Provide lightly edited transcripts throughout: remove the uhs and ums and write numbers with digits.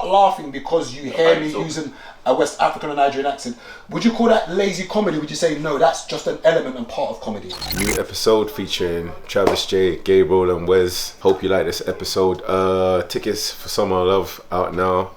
laughing because you hear me using a West African or Nigerian accent, would you call that lazy comedy? Would you say, no, that's just an element and part of comedy? New episode featuring Travis J, Gabriel and Wes. Hope you like this episode. Tickets for Summer of Love out now.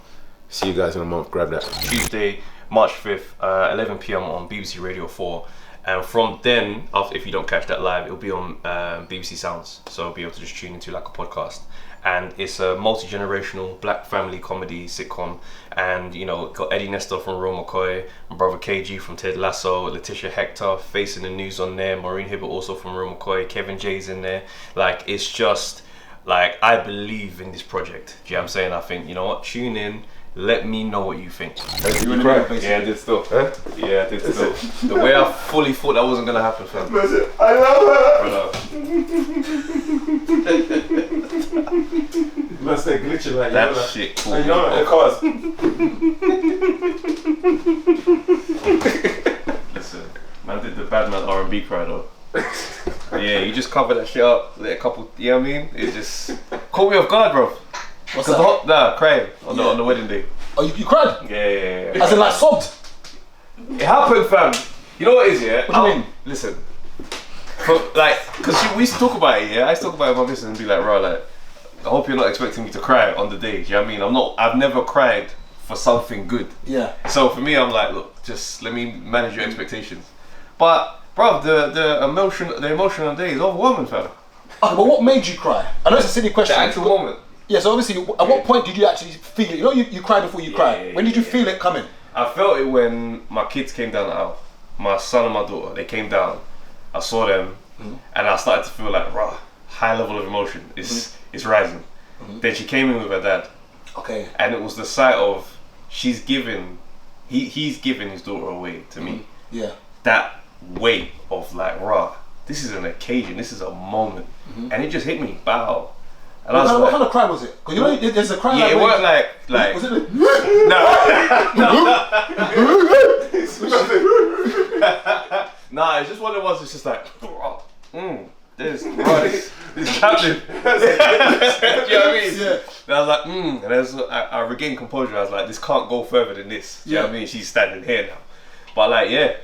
See you guys in a month. Grab that. Tuesday, March 5th, 11 p.m. on BBC Radio 4. And from then, after, if you don't catch that live, it'll be on BBC Sounds. So you'll be able to just tune into like a podcast. And it's a multi-generational black family comedy sitcom. And you know, got Eddie Nestor from Real McCoy, my brother KG from Ted Lasso, Letitia Hector facing the news on there, Maureen Hibbert also from Real McCoy, Kevin J's in there. Like, it's just like, I believe in this project. Do you know what I'm saying? I think, you know what, tune in. Let me know what you think. You cry? Yeah, I did still. Huh? Yeah, I did still. The way I fully thought that wasn't gonna happen, fam. I love her! Man, stay glitching like that shit cool. And you're not in cars. Listen, man did the bad man R&B cry though. Yeah, you just cover that shit up, let a couple, you know what I mean? It just caught me off guard, bro. What's that? Crying on the wedding day. Oh, you cried? Yeah. As in like sobbed? It happened, fam. You know what it is, yeah? What do you mean? Listen. Because we used to talk about it, yeah? I used to talk about it with my missus and be like, bro, like, I hope you're not expecting me to cry on the day. Do you know what I mean? I've never cried for something good. Yeah. So for me, I'm like, look, just let me manage your expectations. But, bro, the emotional day is overwhelming, fam. Okay, but what made you cry? I know it's a silly question. The actual moment. Yeah, so obviously, at what point did you actually feel it? You know, you cried before you cried. When did you feel it coming? I felt it when my kids came down the aisle. My son and my daughter, they came down. I saw them, and I started to feel like, rah, high level of emotion. It's rising. Then she came in with her dad. Okay. And it was the sight of he's giving his daughter away to me. Yeah. That weight of like, rah, this is an occasion. This is a moment, and it just hit me. Bow. And what kind of cry was it? Because you know, there's a cry. Yeah, like it wasn't like. Was it like, Nah, it's just one of the ones. It's just like, this captain. You know what I mean? Yeah. And I was like, and I regained composure. I was like, this can't go further than this. You know what I mean? She's standing here now. But like, yeah,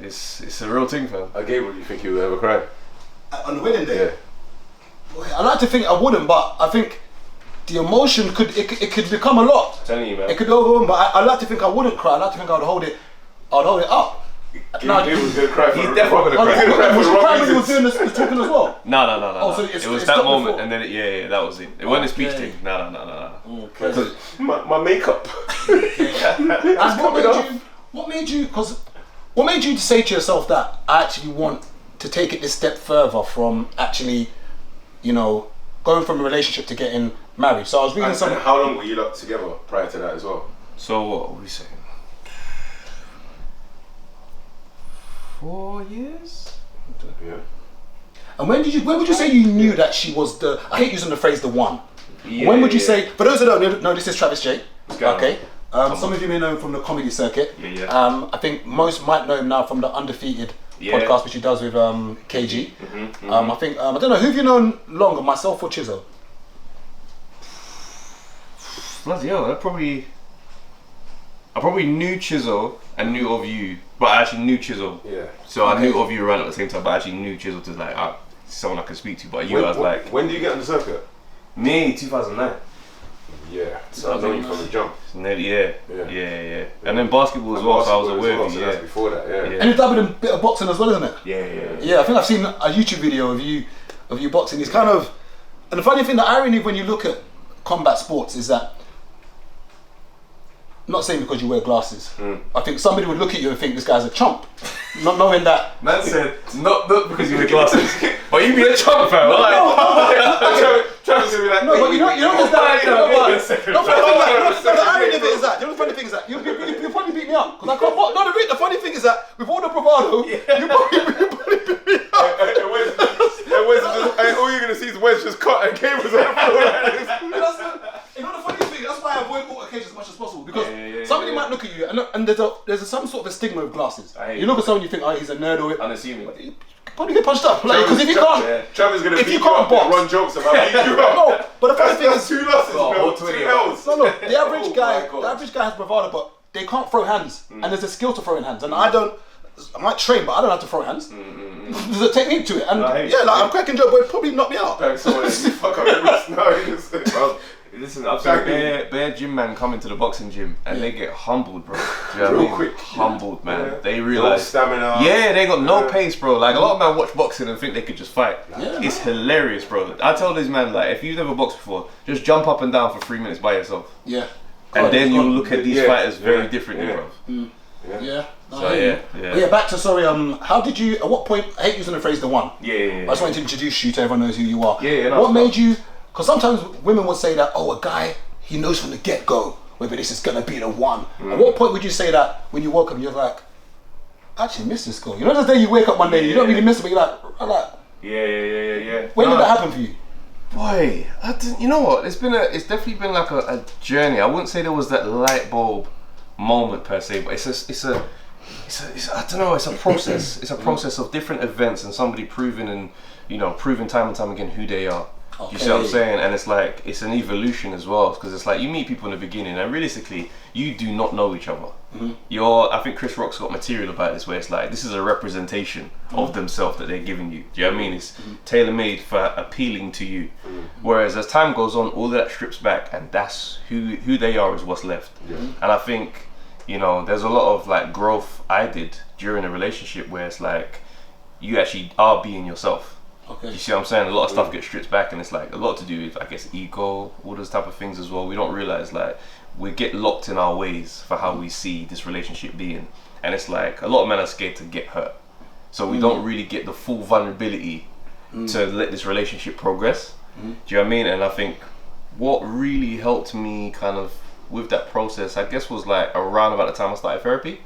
it's a real thing, fam. Gabriel, do you think you would ever cry? On the wedding day? Yeah. I like to think I wouldn't, but I think the emotion could become a lot. I'm telling you, man. It could overwhelm, but I like to think I wouldn't cry. I like to think I'd hold it up. Gabriel's gonna cry. He's definitely gonna cry. Was you crying when he was doing the talking as well? No. Oh, so it was that moment, before. And then that was it. It wasn't a speech thing. No. Okay. My makeup. What made you to say to yourself that I actually want to take it this step further from actually, you know, going from a relationship to getting married? So I was reading something. How long were you lot together prior to that as well? So what were we saying? 4 years? Yeah. And when would you say you knew that she was the, I hate using the phrase the one. Yeah, when would you say, for those who don't know, this is Travis J. Okay. Some of you may know him from the comedy circuit. Yeah. I think most might know him now from the Undefeated podcast, which he does with KG. I think, I don't know, who have you known longer, myself or Chiso? Bloody hell, I probably knew Chiso and knew of you, but I actually knew Chiso. Yeah. So I knew of you around at the same time, but I actually knew Chiso to like, someone I could speak to, but you, I was like... When did you get on the circuit? Me, 2009. Yeah, so I know you from the jump. Yeah. And then basketball as well, so I was aware of you. So that's before that, yeah. And you've done a bit of boxing as well, isn't it? Yeah. I think I've seen a YouTube video of you boxing. It's kind of, and the funny thing, the irony when you look at combat sports is that, I'm not saying because you wear glasses. I think somebody would look at you and think this guy's a chump, not knowing that. Man said not because you wear glasses, but you be a chump, fam. Travis would be like, no, but you know there's that. The irony of it is that, the funny thing is that you probably beat me up because I can't. No, the funny thing is that with all the bravado, you probably beat me up. And all you're gonna see is Wes just cut and cables on the floor like this. You know the funny thing, that's why I avoid altercations as much as possible, because somebody might look at you and there's some sort of a stigma of glasses. You look at someone, you think, oh, he's a nerd or unassuming. probably get punched up. Like, because if you can't, Travis gonna if you can't box, run jokes about beating you up. No, but the funny thing is, 2 losses, no, 2 L's. No, the average guy has bravado, but they can't throw hands, and there's a skill to throwing hands, and I might train, but I don't have to throw hands. There's a technique to it, and I'm cracking joke, but it'd probably knock me out. Thanks so much. Fuck up. No, listen, I've seen bare gym man come into the boxing gym and they get humbled, bro. Do you know what I mean? Quick. Humbled, man. Yeah. They realize stamina. Yeah, they got no pace, bro. Like a lot of men watch boxing and think they could just fight. Yeah, it's hilarious, bro. I tell these men, like, if you've never boxed before, just jump up and down for 3 minutes by yourself. Yeah. And then you'll look at these fighters very differently, bro. Yeah. So yeah. Back to how did you? At what point? I hate using the phrase "the one." Yeah. I just wanted to introduce you to everyone knows who you are. Yeah. What made you? Because sometimes women would say that, a guy, he knows from the get-go whether this is gonna be the one. At what point would you say that when you woke up, you're like, I actually miss this girl? You know, the day you wake up one day, you don't really miss it, but you're like, Yeah. When did that happen for you? Boy, you know what? It's definitely been like a journey. I wouldn't say there was that light bulb moment per se, but it's I don't know. It's a process. It's a process of different events and somebody proving time and time again who they are. Okay. You see what I'm saying? And it's like, it's an evolution as well, because it's like you meet people in the beginning and realistically you do not know each other. I think Chris Rock's got material about this where it's like, this is a representation of themselves that they're giving you. Do you know what I mean? It's tailor-made for appealing to you. Whereas as time goes on, all that strips back and that's who they are is what's left. And I think, there's a lot of like growth I did during a relationship where it's like, you actually are being yourself. Okay. You see what I'm saying? A lot of stuff gets stripped back and it's like a lot to do with, I guess, ego, all those type of things as well. We don't realize, like, we get locked in our ways for how we see this relationship being. And it's like, a lot of men are scared to get hurt. So we don't really get the full vulnerability to let this relationship progress. Do you know what I mean? And I think what really helped me kind of with that process, I guess, was like around about the time I started therapy.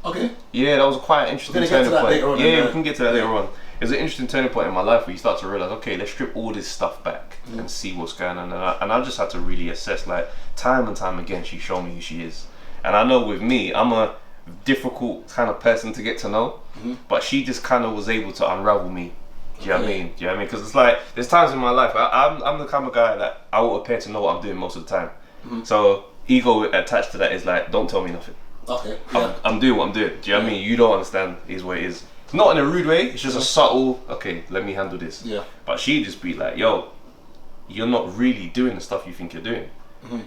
Okay. Yeah, that was quite an interesting turning point. Yeah, we can get to that later on. It was an interesting turning point in my life where you start to realize, okay, let's strip all this stuff back and see what's going on. And I just had to really assess, like, time and time again, she showed me who she is. And I know with me, I'm a difficult kind of person to get to know, but she just kind of was able to unravel me. Do you know what I mean? Do you know what I mean? Because it's like, there's times in my life, I'm the kind of guy that I will appear to know what I'm doing most of the time. So ego attached to that is like, don't tell me nothing. Okay. I'm doing what I'm doing. Do you know what I mean? You don't understand is what it is. Not in a rude way, it's just a subtle, okay, let me handle this. Yeah. But she'd just be like, yo, you're not really doing the stuff you think you're doing.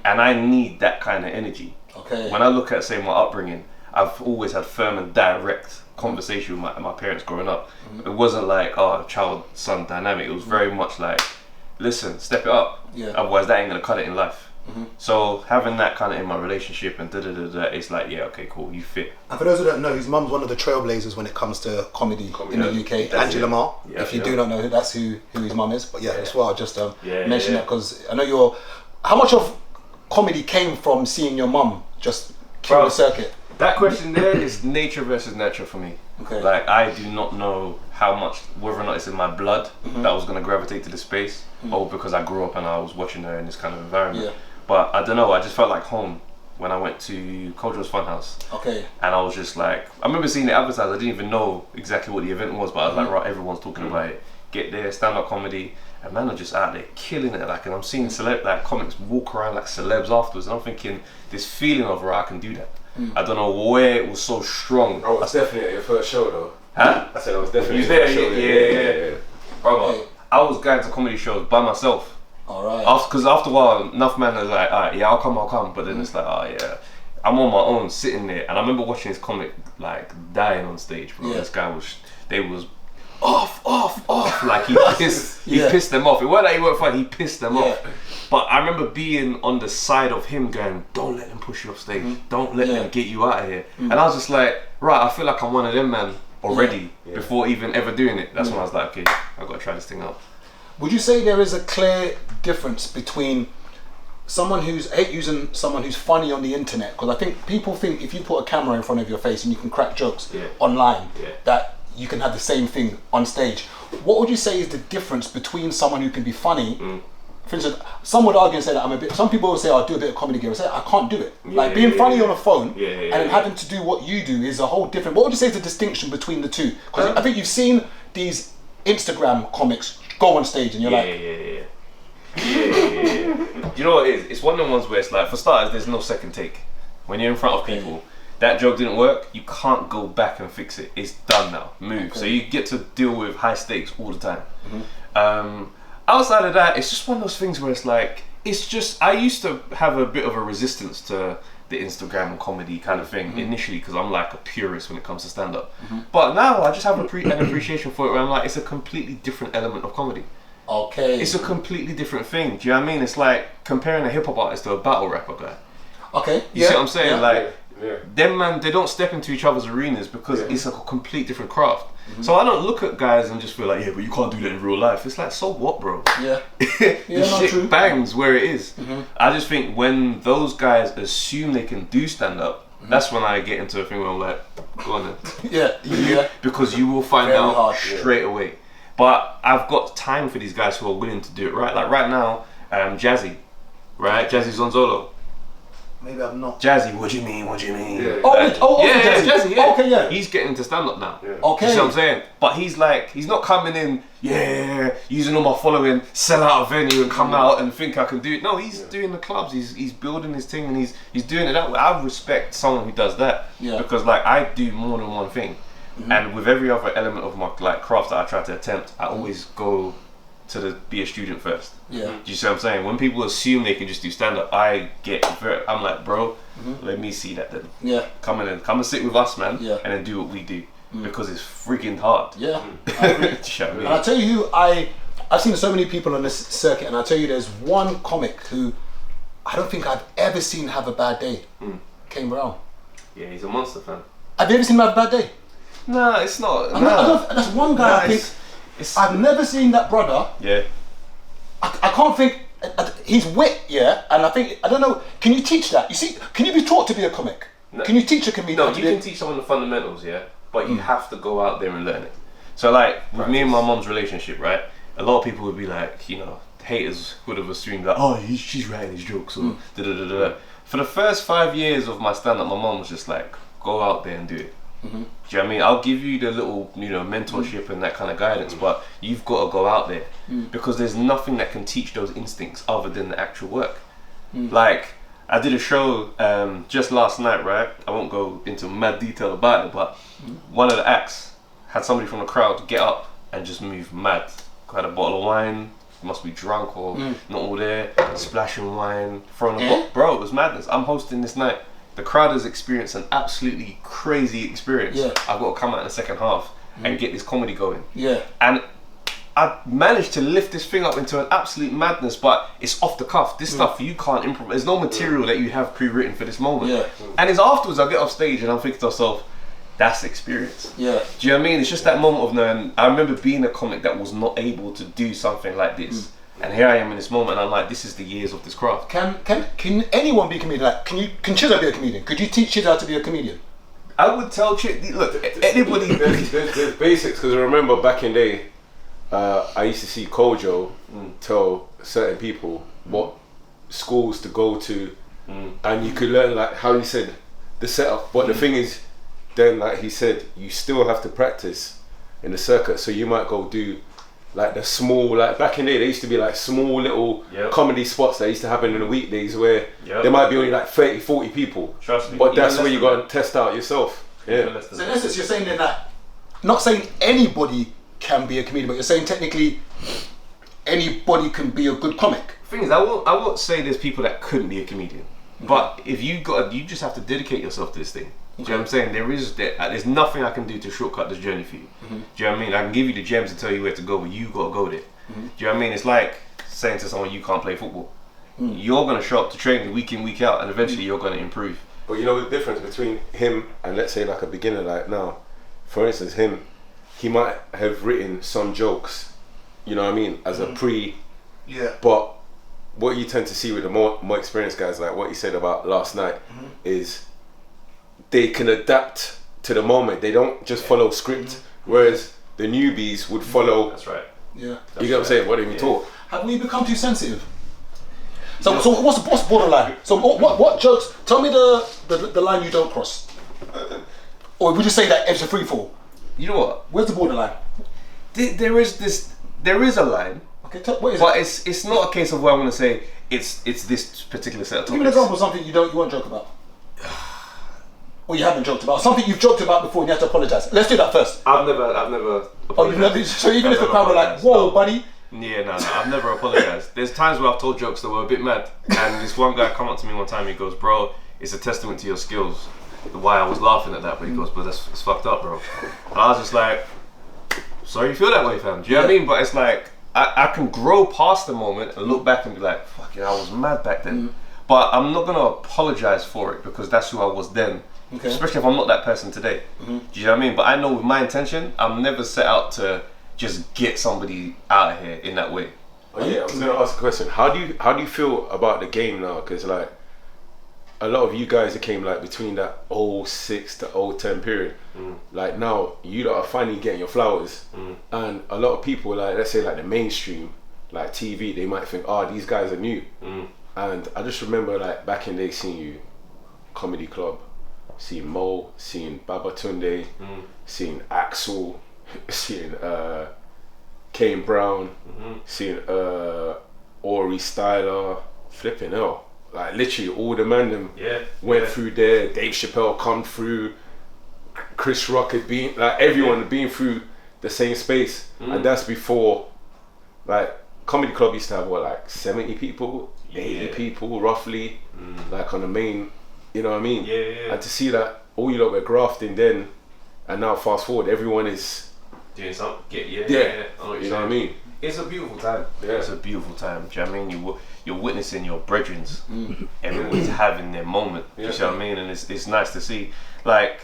And I need that kind of energy. Okay. When I look at, say, my upbringing, I've always had firm and direct conversation with my parents growing up. It wasn't like, child-son dynamic. It was very much like, listen, step it up. Yeah. Otherwise, that ain't gonna cut it in life. So having that kind of in my relationship and it's like, yeah, okay, cool, you fit. And for those who don't know, his mum's one of the trailblazers when it comes to comedy in the UK. Angela Marr. If you do not know, that's who his mum is. But that's why I just mention that because I know how much of comedy came from seeing your mum just kill the circuit? That question there is nature versus nurture for me. Okay. Like, I do not know how much, whether or not it's in my blood that I was going to gravitate to this space, or because I grew up and I was watching her in this kind of environment. But I don't know, I just felt like home when I went to Cultural's Funhouse. Okay. And I was just like, I remember seeing it advertised, I didn't even know exactly what the event was, but I was like, right, everyone's talking about it. Get there, stand-up comedy, and man are just out there killing it. Like, and I'm seeing comics walk around like celebs afterwards, and I'm thinking, this feeling of where I can do that. I don't know where it was so strong. Oh, it's definitely at your first show though. Huh? I said I was definitely you there? Yeah. Brother, I was going to comedy shows by myself. Alright. Because after a while, enough man was like, alright, yeah, I'll come. But then it's like, I'm on my own sitting there. And I remember watching this comic like dying on stage, bro. This guy was off. Like he pissed them off. It wasn't like he weren't fun, he pissed them off. But I remember being on the side of him going, don't let them push you off stage. Don't let them get you out of here. And I was just like, right, I feel like I'm one of them man already before even ever doing it. That's when I was like, okay, I've got to try this thing out. Would you say there is a clear difference between someone who's funny on the internet? Because I think people think if you put a camera in front of your face and you can crack jokes online, that you can have the same thing on stage. What would you say is the difference between someone who can be funny? For instance, some would argue and say that some people will say, I'll do a bit of comedy gear. I say, I can't do it. Like being funny on a phone and then having to do what you do is a whole different. What would you say is the distinction between the two? Because I think you've seen these Instagram comics go on stage and you're like, You know what it is? It's one of the ones where it's like, for starters, there's no second take. When you're in front of people, that joke didn't work, you can't go back and fix it. It's done now. Move. So you get to deal with high stakes all the time. Outside of that, it's just one of those things where it's like, it's just, I used to have a bit of a resistance to the Instagram comedy kind of thing initially, because I'm like a purist when it comes to stand-up. But now I just have an appreciation for it where I'm like, it's a completely different element of comedy. okay. It's a completely different thing. Do you know what I mean? It's like comparing a hip hop artist to a battle rapper guy. Okay. You see what I'm saying? Like, them man, they don't step into each other's arenas because it's a complete different craft. So I don't look at guys and just feel like, yeah, but you can't do that in real life. It's like, so what, bro? Yeah. The shit true. bangs where it is. I just think when those guys assume they can do stand up, that's when I get into a thing where I'm like, go on then. Yeah. Because you will find Very out hard, straight away. But I've got time for these guys who are willing to do it right. Like right now, Jazzy, right? Jazzy's on Zolo. Maybe I'm not. Jazzy, what do you mean? What do you mean? Yeah. Jazzy, yeah. Okay, yeah. He's getting into stand up now. Okay. You see what I'm saying? But he's like, he's not coming in, using all my following, sell out a venue and come out and think I can do it. No, he's doing the clubs. He's building his thing and he's doing it that way. I respect someone who does that because like I do more than one thing. And with every other element of my like craft that I try to attempt, I always go to be a student first. Do you see what I'm saying? When people assume they can just do stand up, I'm like, bro, let me see that then. Come and sit with us, man, and then do what we do because it's freaking hard. I agree. And I tell you, I've seen so many people on this circuit, and I tell you, there's one comic who I don't think I've ever seen have a bad day. Kane Brown. Yeah, he's a monster fan. Have you ever seen him have a bad day? No, it's not. That's one guy I think. I've never seen that brother. I can't think. He's wit, and I think, I don't know. Can you teach that? You see, can you be taught to be a comic? No. Can you teach a comedian? No, you can teach someone the fundamentals, but you have to go out there and learn it. So, like with me and my mom's relationship, right? A lot of people would be like, you know, haters would have assumed that, oh, she's writing his jokes or da da da da. For the first 5 years of my stand-up, my mom was just like, go out there and do it. Do you know what I mean? I'll give you the little, mentorship and that kind of guidance, but you've got to go out there because there's nothing that can teach those instincts other than the actual work. Like, I did a show just last night, right? I won't go into mad detail about it, but one of the acts had somebody from the crowd get up and just move mad. Had a bottle of wine, must be drunk or not all there, splashing wine, throwing a bottle. Bro, it was madness. I'm hosting this night. The crowd has experienced an absolutely crazy experience. I've got to come out in the second half and get this comedy going. And I managed to lift this thing up into an absolute madness, but it's off the cuff. This stuff you can't improvise. There's no material that you have pre-written for this moment. And it's afterwards I get off stage and I'm thinking to myself, that's experience. Do you know what I mean? It's just that moment of knowing. I remember being a comic that was not able to do something like this. And here I am in this moment, and I'm like, this is the years of this craft. Can anyone be a comedian? Like, can Chiso be a comedian? Could you teach Chiso how to be a comedian? I would tell look, anybody. There's basics, because I remember back in the day, I used to see Kojo tell certain people what schools to go to, and you could learn like how he said the setup. But the thing is, then like he said, you still have to practice in the circuit. So you might go do like the small, like back in the day, there used to be like small little comedy spots that used to happen in the weekdays where there might be only like 30, 40 people. Trust me. But that's where you got to test out yourself. So in essence, you're saying then that, not saying anybody can be a comedian, but you're saying technically anybody can be a good comic. The thing is, I won't say there's people that couldn't be a comedian. But if you just have to dedicate yourself to this thing. Do you know what I'm saying? There's nothing I can do to shortcut this journey for you. Do you know what I mean? I can give you the gems and tell you where to go, but you gotta go there. Do you know what I mean? It's like saying to someone you can't play football. You're gonna show up to training week in, week out, and eventually you're gonna improve. But you know the difference between him and let's say like a beginner like now. For instance, he might have written some jokes, you know what I mean, as a pre. But what you tend to see with the more experienced guys, like what you said about last night, is they can adapt to the moment. They don't just follow script, whereas the newbies would follow. That's right. You get what I'm saying? What did we talk? Have we become too sensitive? So what's borderline? So what jokes? Tell me the line you don't cross. Or would you say that it's a free fall? You know what? Where's the borderline? there is a line. Okay, what is but it? it's not a case of where I'm going to say it's this particular set of topics. Give me an example of something you won't joke about. Or you haven't joked about. Something you've joked about before and you have to apologise. Let's do that first. I've never Oh, you've never, so even if the crowd were like, whoa, buddy. Yeah, no, I've never apologised. There's times where I've told jokes that were a bit mad, and this one guy come up to me one time, he goes, bro, it's a testament to your skills. Why I was laughing at that, but he goes, but it's fucked up, bro. And I was just like, sorry you feel that way, fam. Do you know what I mean? But it's like, I can grow past the moment and look back and be like, fuck yeah, I was mad back then. But I'm not going to apologise for it because that's who I was then. Okay. Especially if I'm not that person today. Do you know what I mean? But I know with my intention, I'm never set out to just get somebody out of here in that way. Oh yeah, I was going to ask a question. How do you feel about the game now? Because like a lot of you guys that came like between that 06 to 010 period, like now you lot are finally getting your flowers, and a lot of people, like let's say like the mainstream, like TV, they might think, oh, these guys are new. And I just remember like back in the day seeing you Comedy Club, seeing Mo, seeing Babatunde, seeing Axel, seeing Kane Brown, seeing Ori Styler, flipping hell. Like literally all the man them went through there. Dave Chappelle come through, Chris Rock had been, like everyone had been through the same space. And that's before, like Comedy Club used to have what, like 70 people, 80 people roughly, like on the main, you know what I mean? And to see that all you lot were grafting then, and now fast forward, everyone is doing something. You know what I mean? It's a beautiful time. It's a beautiful time. Do you know what I mean? You're witnessing your brethrens. Everyone's having their moment. You see what I mean? And it's nice to see. Like,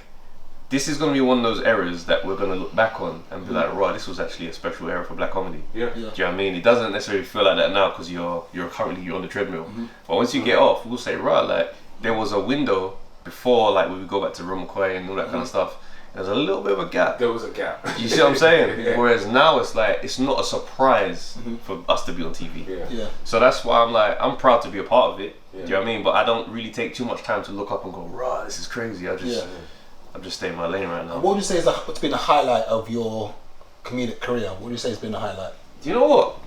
this is going to be one of those eras that we're going to look back on and be like, right, this was actually a special era for black comedy. Do you know what I mean? It doesn't necessarily feel like that now because you're currently on the treadmill. But once you get off, we'll say, right, like there was a window before, like when we go back to Rum McCoy and all that kind of stuff. There's a little bit of a gap. There was a gap. You see what I'm saying? Whereas now it's like, it's not a surprise for us to be on TV. So that's why I'm like, I'm proud to be a part of it. Do you know what I mean? But I don't really take too much time to look up and go, right, this is crazy. I'm just staying in my lane right now. What would you say is what's been the highlight of your comedic career? What would you say has been the highlight? Do you know what?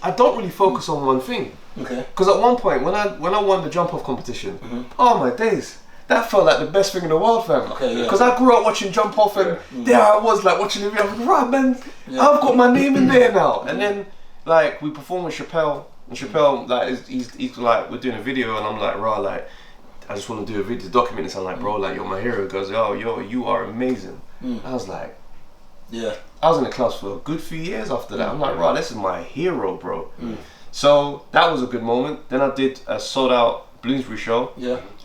I don't really focus on one thing. Okay. Because at one point, when I won the jump off competition, oh my days, that felt like the best thing in the world, fam. Because I grew up watching jump off, and there I was like watching the video. I'm like, right, man, I've got my name in there now. And then like we performed with Chappelle, and Chappelle like he's like, we're doing a video, and I'm like, right, like I just want to do a video to document this. I'm like, bro, like you're my hero. He goes, oh, you are amazing. I was like, I was in the class for a good few years after that. I'm like, right, this is my hero, bro. So that was a good moment. Then I did a sold out Bloomsbury show.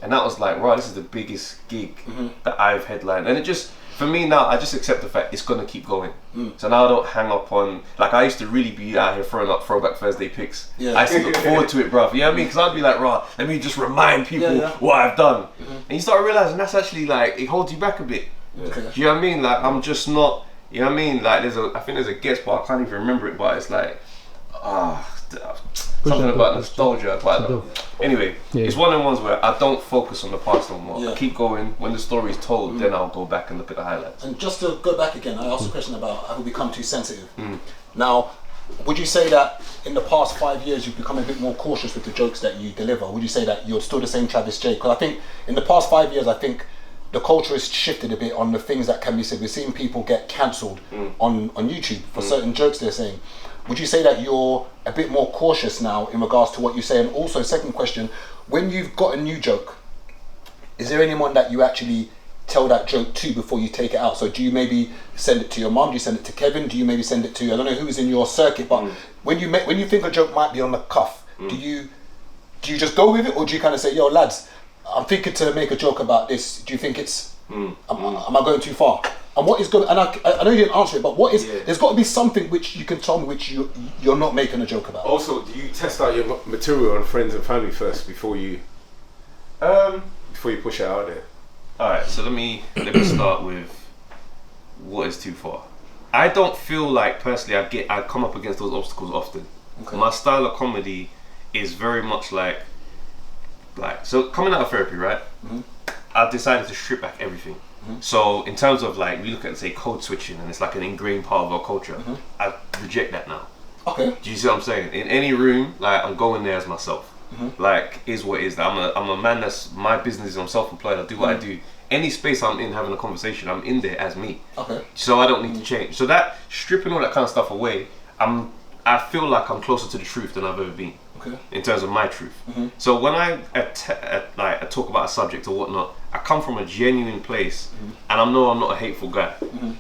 And that was like, right, this is the biggest gig that I've headlined. And it just, for me now, I just accept the fact it's gonna keep going. So now I don't hang up on, like I used to really be out here throwing up Throwback Thursday pics. I used to look forward to it, bruv. You know what I mean? Because I'd be like, right, let me just remind people what I've done. And you start realizing that's actually like, it holds you back a bit. Do you know what I mean? Like I'm just not, you know what I mean? Like I think there's a guest part, I can't even remember it, but it's like, something about nostalgia. But anyway, it's one of the ones where I don't focus on the past no more. I keep going. When the story is told, then I'll go back and look at the highlights. And just to go back again, I asked a question about have we become too sensitive. Now, would you say that in the past 5 years you've become a bit more cautious with the jokes that you deliver? Would you say that you're still the same Travis J? Because I think in the past 5 years, I think the culture has shifted a bit on the things that can be said. We're seeing people get cancelled on YouTube for certain jokes they're saying. Would you say that you're a bit more cautious now in regards to what you say? And also, second question, when you've got a new joke, is there anyone that you actually tell that joke to before you take it out? So do you maybe send it to your mum? Do you send it to Kevin? Do you maybe send it to, I don't know who's in your circuit, but when you think a joke might be on the cuff, do you just go with it, or do you kind of say, yo lads, I'm thinking to make a joke about this. Do you think it's, am I going too far? And what is going, and I know you didn't answer it, but what is, there's got to be something which you can tell me which you're not making a joke about. Also, do you test out your material on friends and family first before you push it out there? Alright, so let me start with what is too far. I don't feel like personally I come up against those obstacles often. My style of comedy is very much like so coming out of therapy, right? I decided to strip back everything. So in terms of like, we look at, say, code switching, and it's like an ingrained part of our culture. I reject that now. Okay. Do you see what I'm saying? In any room, like, I'm going there as myself. Like, is what is. I'm a man that's, my business is, I'm self-employed, I do what I do. Any space I'm in having a conversation, I'm in there as me. Okay. So I don't need to change. So that, stripping all that kind of stuff away, I feel like I'm closer to the truth than I've ever been. Okay. In terms of my truth. So when I talk about a subject or whatnot, I come from a genuine place, and I know I'm not a hateful guy.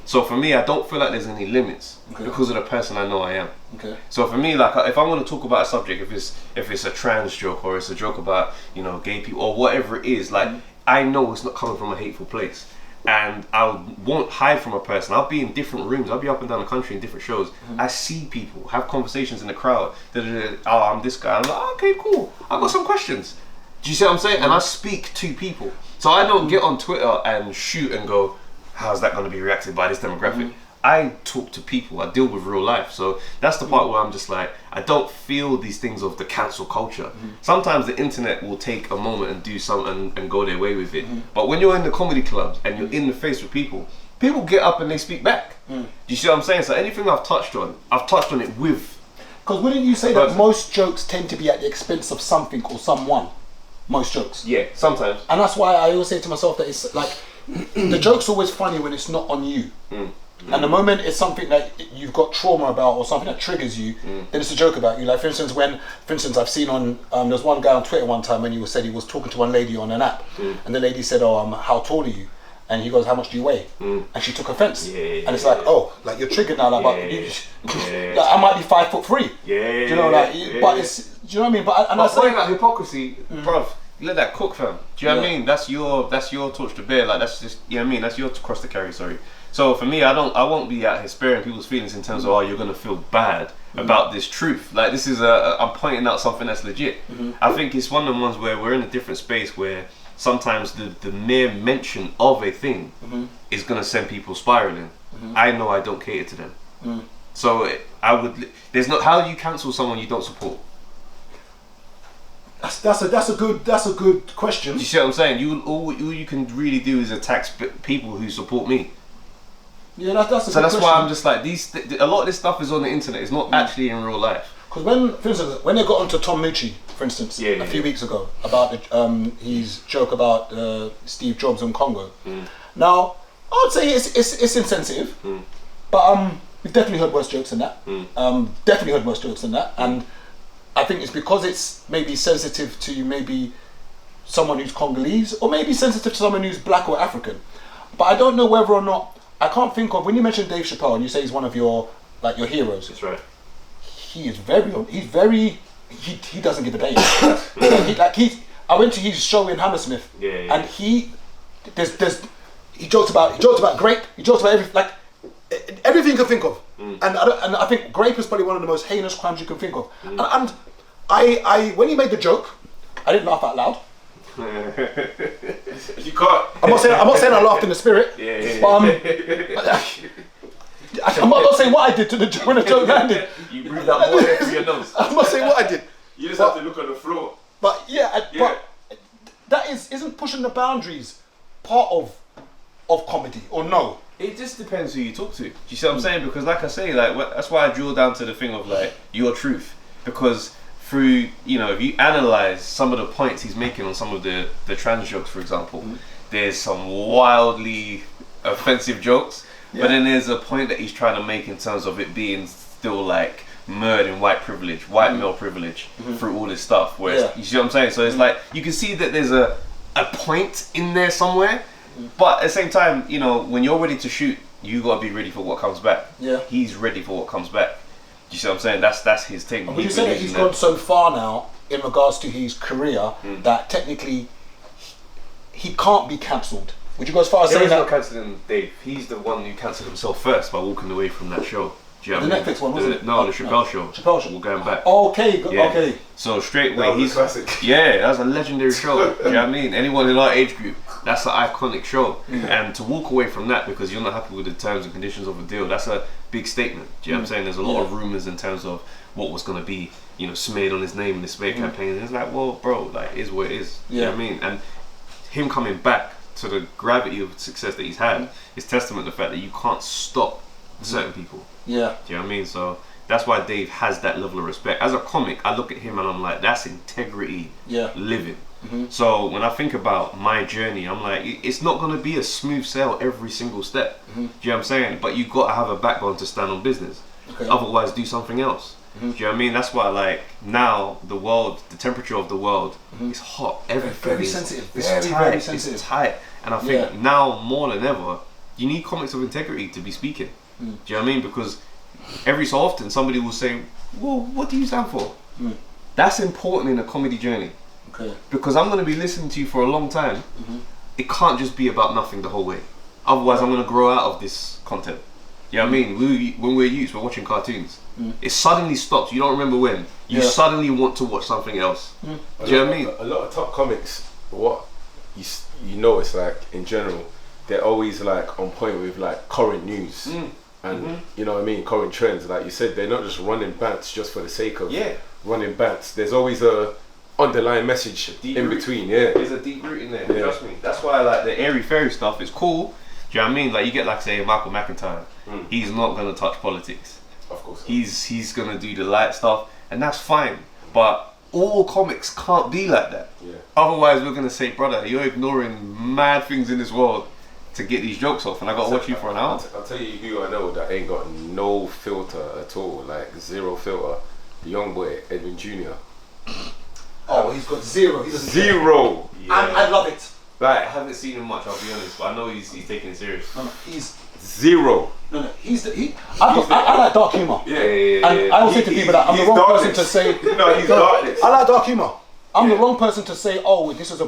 So for me, I don't feel like there's any limits because of the person I know I am. Okay. So for me, like, if I want to talk about a subject, if it's a trans joke, or it's a joke about, you know, gay people or whatever it is, like, I know it's not coming from a hateful place. And I won't hide from a person. I'll be in different rooms. I'll be up and down the country in different shows. I see people, have conversations in the crowd. Oh, I'm this guy. I'm like, oh, okay, cool. I've got some questions. Do you see what I'm saying? And I speak to people. So I don't get on Twitter and shoot and go, how's that going to be reacted by this demographic? I talk to people. I deal with real life. So that's the part where I'm just like, I don't feel these things of the cancel culture. Sometimes the internet will take a moment and do something and go their way with it. But when you're in the comedy clubs and you're in the face with people get up and they speak back. Do you see what I'm saying? So anything I've touched on it with. Because wouldn't you say that most jokes tend to be at the expense of something or someone? Most jokes. Yeah, sometimes. And that's why I always say to myself that it's like, the joke's always funny when it's not on you. And the moment it's something that you've got trauma about or something that triggers you, then it's a joke about you. Like, for instance, I've seen on, there was one guy on Twitter one time when he said he was talking to one lady on an app, and the lady said, oh, how tall are you? And he goes, how much do you weigh? And she took offense. And it's like, oh, like, you're triggered now, like, like, I might be 5'3". You know, like, but it's, do you know what I mean? But I say that hypocrisy, bruv, let that cook, fam. Do you know what I mean? That's your torch to bear. Like, that's just, you know what I mean? That's your cross to carry. Sorry. So for me, I won't be out here sparing people's feelings in terms of, oh, you're gonna feel bad about this truth. Like, this is I'm pointing out something that's legit. I think it's one of the ones where we're in a different space where sometimes the mere mention of a thing is gonna send people spiraling. I know I don't cater to them. So how do you cancel someone you don't support? That's a good question. Do you see what I'm saying? All you can really do is attack people who support me. Yeah, that's a good question. So that's why I'm just like, a lot of this stuff is on the internet. It's not actually in real life. Because for instance, when they got onto Tom Mucci, for instance, a few weeks ago, about his joke about Steve Jobs and Congo. Now, I would say it's insensitive, but we've definitely heard worse jokes than that. And I think it's because it's maybe sensitive to maybe someone who's Congolese, or maybe sensitive to someone who's black or African. But I don't know whether or not, I can't think of, when you mention Dave Chappelle and you say he's one of your heroes. That's right. He doesn't give a damn. I went to his show in Hammersmith, and he jokes about grape, he jokes about everything you can think of. And I think grape is probably one of the most heinous crimes you can think of. And I when he made the joke, I didn't laugh out loud. You can't. I'm not saying I laughed in the spirit. But I'm not saying what I did to the joke when the joke landed. You breathed that water through your nose. I'm not saying what I did. You just have to look on the floor. But but that isn't pushing the boundaries part of comedy, or no? It just depends who you talk to. Do you see what I'm saying? Because like I say, like, that's why I drill down to the thing of like your truth. Because through, if you analyze some of the points he's making on some of the trans jokes, for example, there's some wildly offensive jokes, but then there's a point that he's trying to make in terms of it being still like murdered in white male privilege through all this stuff. Where you see what I'm saying? So it's like you can see that there's a point in there somewhere, but at the same time, when you're ready to shoot, you gotta be ready for what comes back. Yeah, he's ready for what comes back. Do you see what I'm saying? That's his thing. Would you say that he's gone so far now in regards to his career that technically he can't be cancelled? Would you go as far as saying that? He's not cancelling Dave. He's the one who cancelled himself first by walking away from that show. Do you know the Netflix one, wasn't it? No, the Chappelle show. Chappelle show. We're going back. Okay, okay. So straight away, he's classic. Yeah, that's a legendary show. Do you know what I mean? Anyone in our age group, that's an iconic show. And to walk away from that because you're not happy with the terms and conditions of the deal, that's a big statement. Do you know what I'm saying? There's a lot of rumours in terms of what was going to be, smeared on his name in the smear campaign. And it's like, well, bro, like, it is what it is. You know what I mean? And him coming back to the gravity of success that he's had is testament to the fact that you can't stop certain people. Yeah. Do you know what I mean? So that's why Dave has that level of respect. As a comic, I look at him and I'm like, that's integrity living. So when I think about my journey, I'm like, it's not going to be a smooth sail every single step. Do you know what I'm saying? But you've got to have a backbone to stand on business. Otherwise, do something else. Do you know what I mean? That's why, like, now the world, the temperature of the world is hot. Everything very is sensitive. very sensitive. It's tight. And I think now more than ever, you need comics of integrity to be speaking. Do you know what I mean? Because every so often somebody will say, well, what do you stand for? That's important in a comedy journey. Because I'm going to be listening to you for a long time. It can't just be about nothing the whole way. Otherwise, I'm going to grow out of this content. You know what I mean? When we're youths, we're watching cartoons. It suddenly stops. You don't remember when. You suddenly want to watch something else. Do you know what I mean? A lot of top comics, what you know, it's like in general, they're always like on point with like current news and you know what I mean, current trends. Like you said, they're not just running bants just for the sake of running bants. There's always a underlying message in between. There's a deep root in there. Trust me. That's why like the airy fairy stuff is cool. Do you know what I mean? Like you get like say Michael McIntyre. He's not gonna touch politics. Of course. He's gonna do the light stuff, and that's fine. But all comics can't be like that. Otherwise, we're gonna say, brother, you're ignoring mad things in this world to get these jokes off, and I gotta watch you for an hour. I'll tell you who I know that ain't got no filter at all, like zero filter. The young boy, Edwin Jr. Oh, he's got zero. He doesn't Zero. I love it. I haven't seen him much, I'll be honest, but I know he's taking it serious. No, he's zero. No, I like dark humor. And I always say to people that I'm the wrong person to say. No, he's darkness. I like dark humor. I'm the wrong person to say, oh, this is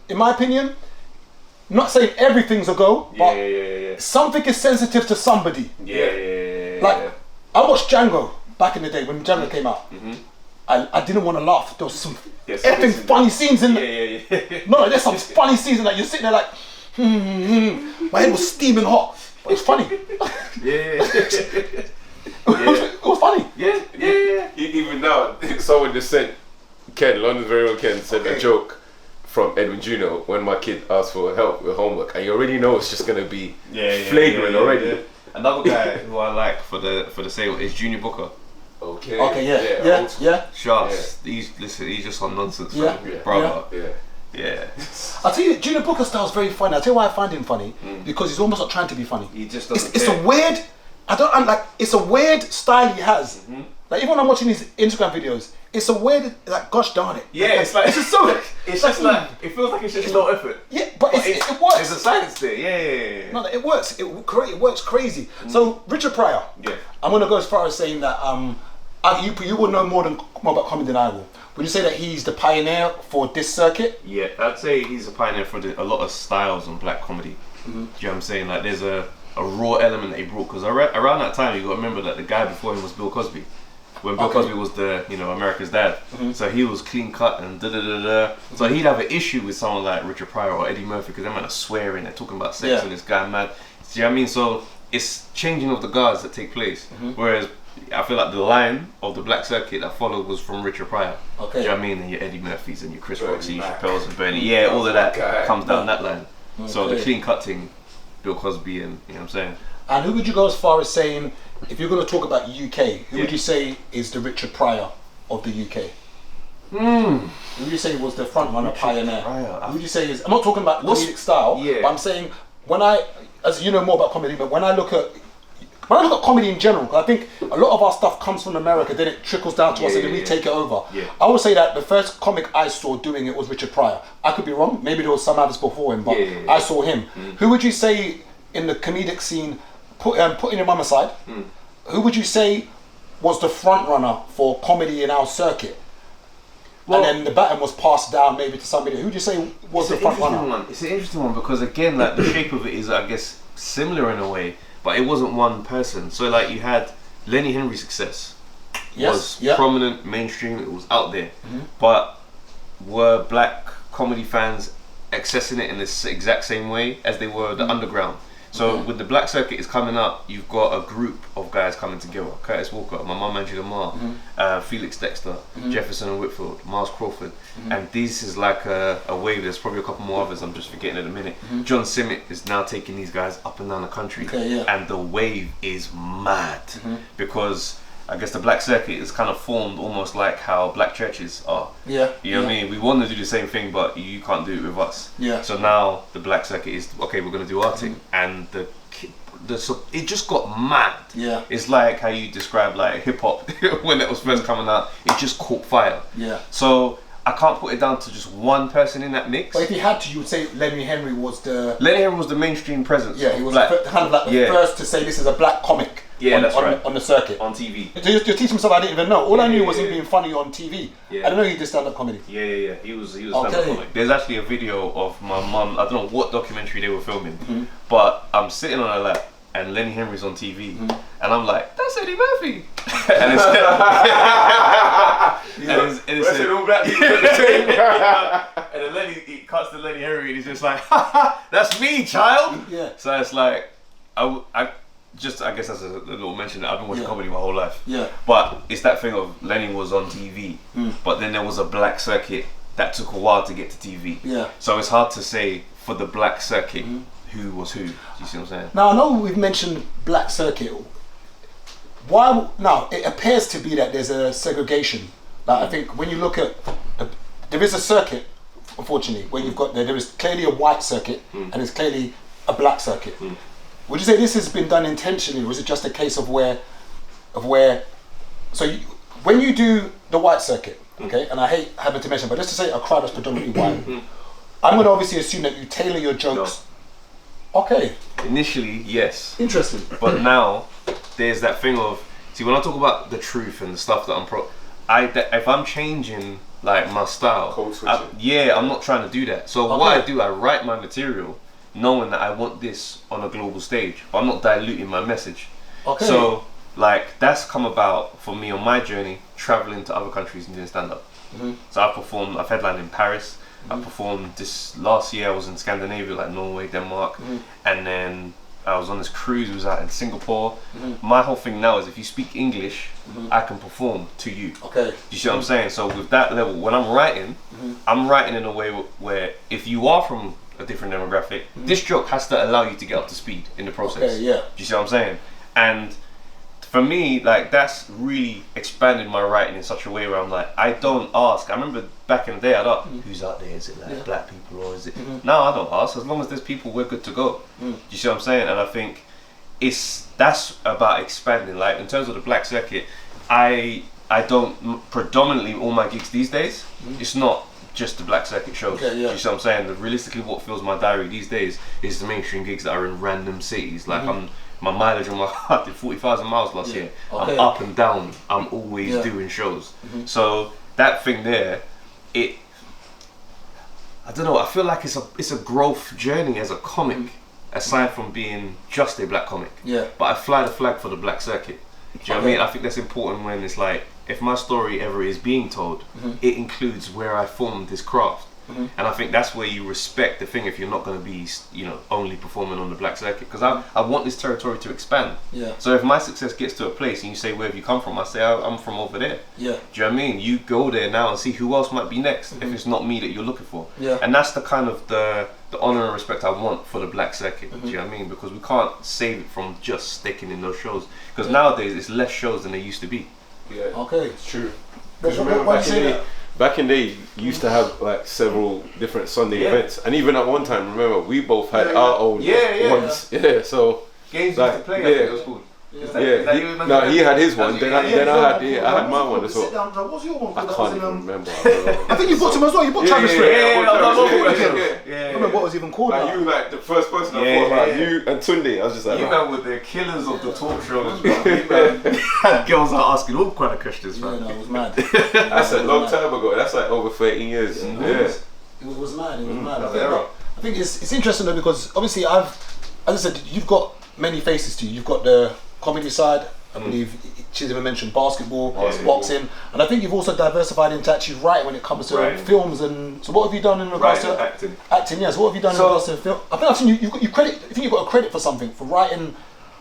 in my opinion, not saying everything's a go, but something is sensitive to somebody. Like, I watched Django back in the day when Django came out. I didn't want to laugh. There was some effing funny scenes in there. No, there's some funny scenes in that. You're sitting there like, my head was steaming hot. But it's funny. It was funny. Even now, someone just sent Ken, London's very own Ken, sent a joke from Edwin Jr. when my kid asked for help with homework, and you already know it's just gonna be flagrant already. Another guy who I like for the sale is Junior Booker. Okay, Sharks. He's just on nonsense, brother. I tell you, Junior Booker's style is very funny. I tell you why I find him funny, because he's almost not trying to be funny. He just doesn't. It's a weird. It's a weird style he has. Like even when I'm watching his Instagram videos, it's a weird, like, gosh darn it. Yeah, it's like, it's just so. It's just like, it feels like it's just no effort. Yeah, but it works. There's a science there. Yeah. No, it works. It works crazy. So Richard Pryor. Yeah. I'm gonna go as far as saying that you will know more about comedy than I will. Would you say that he's the pioneer for this circuit? Yeah, I'd say he's a pioneer for a lot of styles on black comedy. Do you know what I'm saying? Like there's a raw element that he brought, because around that time you got to remember that the guy before him was Bill Cosby. When Bill Cosby was the America's dad, so he was clean cut and So he'd have an issue with someone like Richard Pryor or Eddie Murphy, because they're swearing, they're talking about sex and this guy mad. Do you know what I mean? So it's changing of the guards that take place. Whereas I feel like the line of the black circuit that followed was from Richard Pryor. Do you know what I mean? And your Eddie Murphys and your Chris Rocks and your Chappelle's and Bernie. All of that comes down that line. So the clean cut thing, Bill Cosby, and you know what I'm saying. And who would you go as far as saying, if you're going to talk about UK, who would you say is the Richard Pryor of the UK? Who would you say was the front runner, pioneer? Who would you say is? I'm not talking about comedic style, but I'm saying as you know more about comedy, but when I look at comedy in general, I think a lot of our stuff comes from America, then it trickles down to us, and then we take it over. I would say that the first comic I saw doing it was Richard Pryor. I could be wrong, maybe there was some others before him, but I saw him. Who would you say in the comedic scene, putting him on the side, who would you say was the front runner for comedy in our circuit? Well, and then the baton was passed down maybe to somebody. Who would you say was the front runner? It's an interesting one, because again, like the shape of it is, I guess, similar in a way, but it wasn't one person. So like you had Lenny Henry's success was prominent, mainstream, it was out there. But were black comedy fans accessing it in this exact same way as they were the underground? So with the Black Circuit is coming up, you've got a group of guys coming together. Curtis Walker, my mum Angela Marr, Felix Dexter, Jefferson and Whitfield, Miles Crawford, and this is like a wave. There's probably a couple more others I'm just forgetting in a minute. John Simmitt is now taking these guys up and down the country, and the wave is mad because I guess the Black Circuit is kind of formed almost like how black churches are. You know what I mean? We want to do the same thing, but you can't do it with us. So now the Black Circuit is, okay, we're going to do our thing. And it just got mad. It's like how you describe like hip hop when it was first coming out. It just caught fire. So I can't put it down to just one person in that mix. But if you had to, you would say Lenny Henry was the... Lenny Henry was the mainstream presence. He was kind of like the first to say this is a black comic on the circuit. On TV. You're teaching stuff I didn't even know. All I knew was him being funny on TV. I didn't know he did stand-up comedy. He was stand-up comic. There's actually a video of my mum, I don't know what documentary they were filming, but I'm sitting on her lap and Lenny Henry's on TV, and I'm like, that's Eddie Murphy. And it's all black people. And then Lenny, he cuts to Lenny Henry and he's just like, that's me, child. So it's like, I guess that's a little mention that I've been watching comedy my whole life. But it's that thing of Lenny was on TV, but then there was a Black Circuit that took a while to get to TV. So it's hard to say for the Black Circuit who was who. Do you see what I'm saying? Now I know we've mentioned Black Circuit. Why now? It appears to be that there's a segregation. Like I think when you look at, there is a circuit, unfortunately, where you've got there is clearly a white circuit and there's clearly a black circuit. Would you say this has been done intentionally, or is it just a case of where, so when you do the white circuit, okay, and I hate having to mention, but let's just say a crowd that's predominantly white, I'm going to obviously assume that you tailor your jokes. Okay. Initially, yes. Interesting. But now, there's that thing of, see, when I talk about the truth and the stuff that if I'm changing like my style, I'm not trying to do that. So what I do, I write my material knowing that I want this on a global stage, but I'm not diluting my message. So like that's come about for me on my journey, traveling to other countries and doing stand-up. So I've headlined in Paris. I performed this last year. I was in Scandinavia, like Norway, Denmark, and then I was on this cruise. It was out in Singapore. My whole thing now is if you speak English, I can perform to you. Do you see what I'm saying? So with that level, when I'm writing, I'm writing in a way where if you are from a different demographic, this joke has to allow you to get up to speed in the process. Do you see what I'm saying? And for me, like that's really expanded my writing in such a way where I'm like, I don't ask. I remember back in the day, I'd ask, who's out there? Is it like black people or is it? No, I don't ask. As long as there's people, we're good to go. Do you see what I'm saying? And I think that's about expanding. Like in terms of the Black Circuit, I don't predominantly all my gigs these days. It's not just the Black Circuit shows. Do you see what I'm saying? Realistically, what fills my diary these days is the mainstream gigs that are in random cities. Like my mileage on my car, I did 40,000 miles last year. I'm up and down. I'm always doing shows. So that thing there, I don't know. I feel like it's a growth journey as a comic, aside from being just a black comic. But I fly the flag for the Black Circuit. Do you know what I mean? I think that's important when it's like, if my story ever is being told, it includes where I formed this craft. And I think that's where you respect the thing if you're not going to be, only performing on the Black Circuit. Because I want this territory to expand. So if my success gets to a place and you say, where have you come from? I say, I'm from over there. Do you know what I mean? You go there now and see who else might be next if it's not me that you're looking for. And that's the kind of the honour and respect I want for the Black Circuit. Do you know what I mean? Because we can't save it from just sticking in those shows. Because nowadays it's less shows than there used to be. It's true. Because remember back in the day, you used to have like several different Sunday events, and even at one time, remember, we both had our own ones. So games like, used to play. I think it was cool. He had his one. Then I had my one as well. What was your one? I can't even remember. I think you booked him as well. You booked Travis Street. I remember what was even called. Like you, like the first person I thought about, you and Tunde. I was just like, you man were the killers of the talk shows. Man. Girls are asking all kind of questions. Man, it was mad. That's a long time ago. That's like over 13 years. It was mad. It was mad. I think it's interesting though because obviously as I said, you've got many faces to you. You've got the comedy side, I believe she's even mentioned basketball, boxing, and I think you've also diversified into actually writing when it comes to films. And so, what have you done in regards to acting? Acting, yes. What have you done in regards to film? I think I've seen you credit. I think you got a credit for something for writing.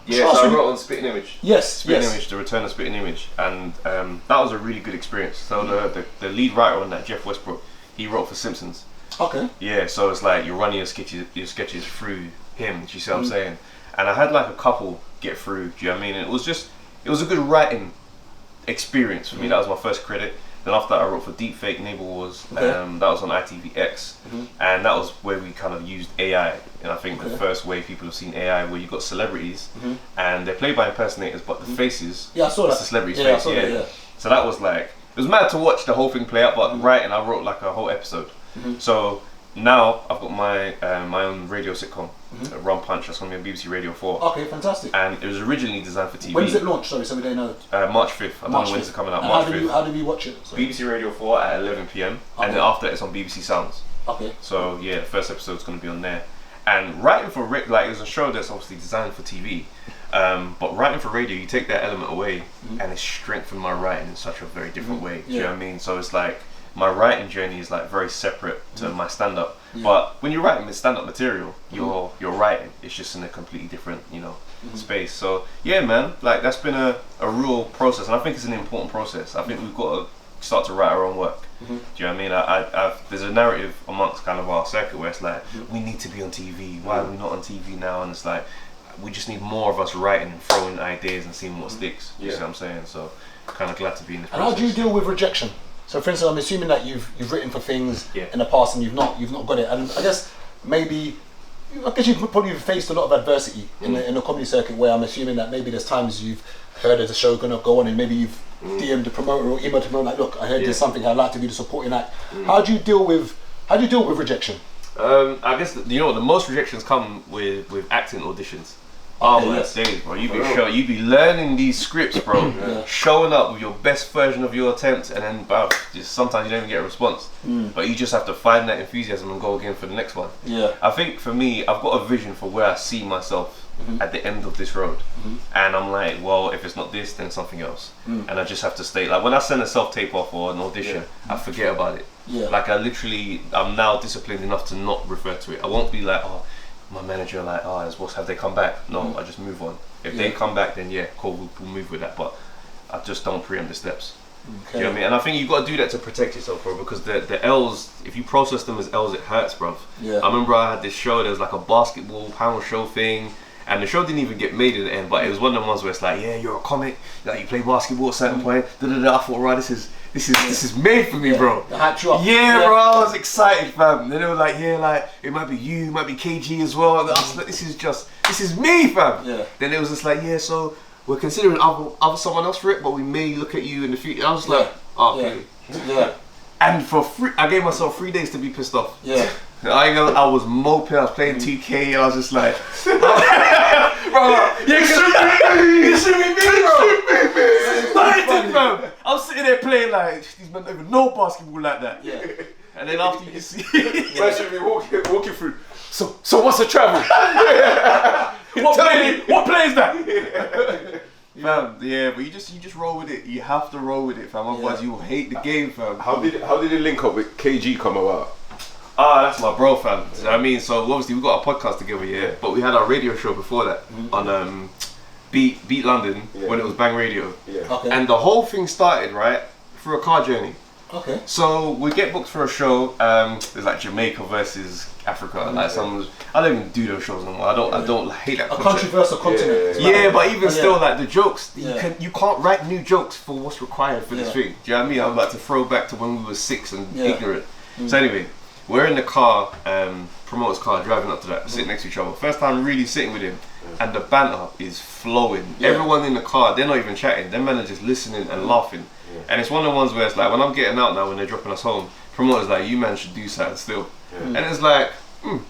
Yeah, so I wrote on Spitting Image. Spitting Image, The Return of Spitting Image, and that was a really good experience. So the lead writer on that, Jeff Westbrook, he wrote for Simpsons. Okay. Yeah, so it's like you're running your sketches through him. Do you see what I'm saying? And I had like a couple get through. Do you know what I mean? And it was a good writing experience for me. That was my first credit. Then after that, I wrote for Deepfake Neighbor Wars. That was on ITVX, and that was where we kind of used AI. And I think the first way people have seen AI, where you got celebrities, and they're played by impersonators, but the faces, I saw that. That's the celebrity's face. That. So that was like, it was mad to watch the whole thing play out. But writing, I wrote like a whole episode. So now I've got my my own radio sitcom, Rum Punch. That's going to be on BBC Radio 4. Okay, fantastic. And it was originally designed for TV. When does it launch? Sorry, so we don't know. March 5th. I don't know when it's coming out. And March 5th. How do we watch it? Sorry. BBC Radio 4 at 11 PM, and then after it's on BBC Sounds. Okay. So yeah, the first episode's going to be on there. And writing for like, it was a show that's obviously designed for TV, but writing for radio, you take that element away, and it strengthened my writing in such a very different way. Do you know what I mean? So it's like, my writing journey is like very separate to my stand-up. But when you're writing stand-up material, you're writing. It's just in a completely different, space. So yeah, man, like that's been a real process, and I think it's an important process. I think we've got to start to write our own work. Do you know what I mean? I've there's a narrative amongst kind of our circuit where it's like, we need to be on TV. Why are we not on TV now? And it's like, we just need more of us writing and throwing ideas and seeing what sticks. You see what I'm saying? So kind of glad to be in this process. And how do you deal with rejection? So, for instance, I'm assuming that you've written for things in the past and you've not got it. And I guess you've probably faced a lot of adversity in the comedy circuit, where I'm assuming that maybe there's times you've heard there's a show going to go on, and maybe you've DM'd the promoter or emailed the promoter like, look, I heard there's something, I'd like to be the supporting act. How do you deal with rejection? I guess the most rejections come with acting auditions. Oh my days, bro! You be learning these scripts, bro. Showing up with your best version of your attempt, and then, just sometimes you don't even get a response. But you just have to find that enthusiasm and go again for the next one. Yeah. I think for me, I've got a vision for where I see myself at the end of this road, and I'm like, well, if it's not this, then something else. And I just have to stay. Like when I send a self-tape off or an audition, I forget about it. Yeah. Like I'm now disciplined enough to not refer to it. I won't be like, oh, my manager like, have they come back? No, I just move on. If they come back, then yeah, cool, we'll move with that. But I just don't preempt the steps. Okay. Do you know what I mean? And I think you've got to do that to protect yourself, bro, because the L's, if you process them as L's, it hurts, bro. Yeah. I remember I had this show, there was like a basketball panel show thing, and the show didn't even get made in the end, but it was one of the ones where it's like, yeah, you're a comic, like you play basketball at a certain point, I thought, right, this is made for me, bro. Yeah, bro, I was excited, fam. Then they were like, yeah, like it might be you, it might be KG as well. And I was like, this is me, fam. Yeah. Then it was just like, yeah, so we're considering other someone else for it, but we may look at you in the future. I was like, okay. Yeah. And for free, I gave myself 3 days to be pissed off. Yeah. I was moping, I was playing 2K, and I was just like, bro, you should be me, bro. I'm sitting there playing like, these men don't even know basketball like that. Yeah. And then after you see, where should we walking through? So what's the travel? What play is that? Fam, yeah, but you just roll with it. You have to roll with it, fam. Otherwise, you'll hate the game, fam. How did it link up with KG come about? That's my bro, fam. You know what I mean? So obviously we got a podcast together, but we had our radio show before that on Beat London when it was Bang Radio. Yeah. Okay. And the whole thing started through a car journey. Okay. So we get booked for a show. There's like Jamaica versus Africa. Like I don't even do those shows anymore. I don't hate that. A country versus a continent. Yeah, but even still, like the jokes, you can't write new jokes for what's required for this thing. Do you know what I mean? I'm about to throw back to when we were 6 and ignorant. So anyway, we're in the car, promoter's car, driving up to that, sitting next to each other. First time really sitting with him, and the banter is flowing. Everyone in the car, they're not even chatting. Them men are just listening and laughing. And it's one of the ones where it's like, when I'm getting out now, when they're dropping us home, promoter's like, you man should do something still. And it's like,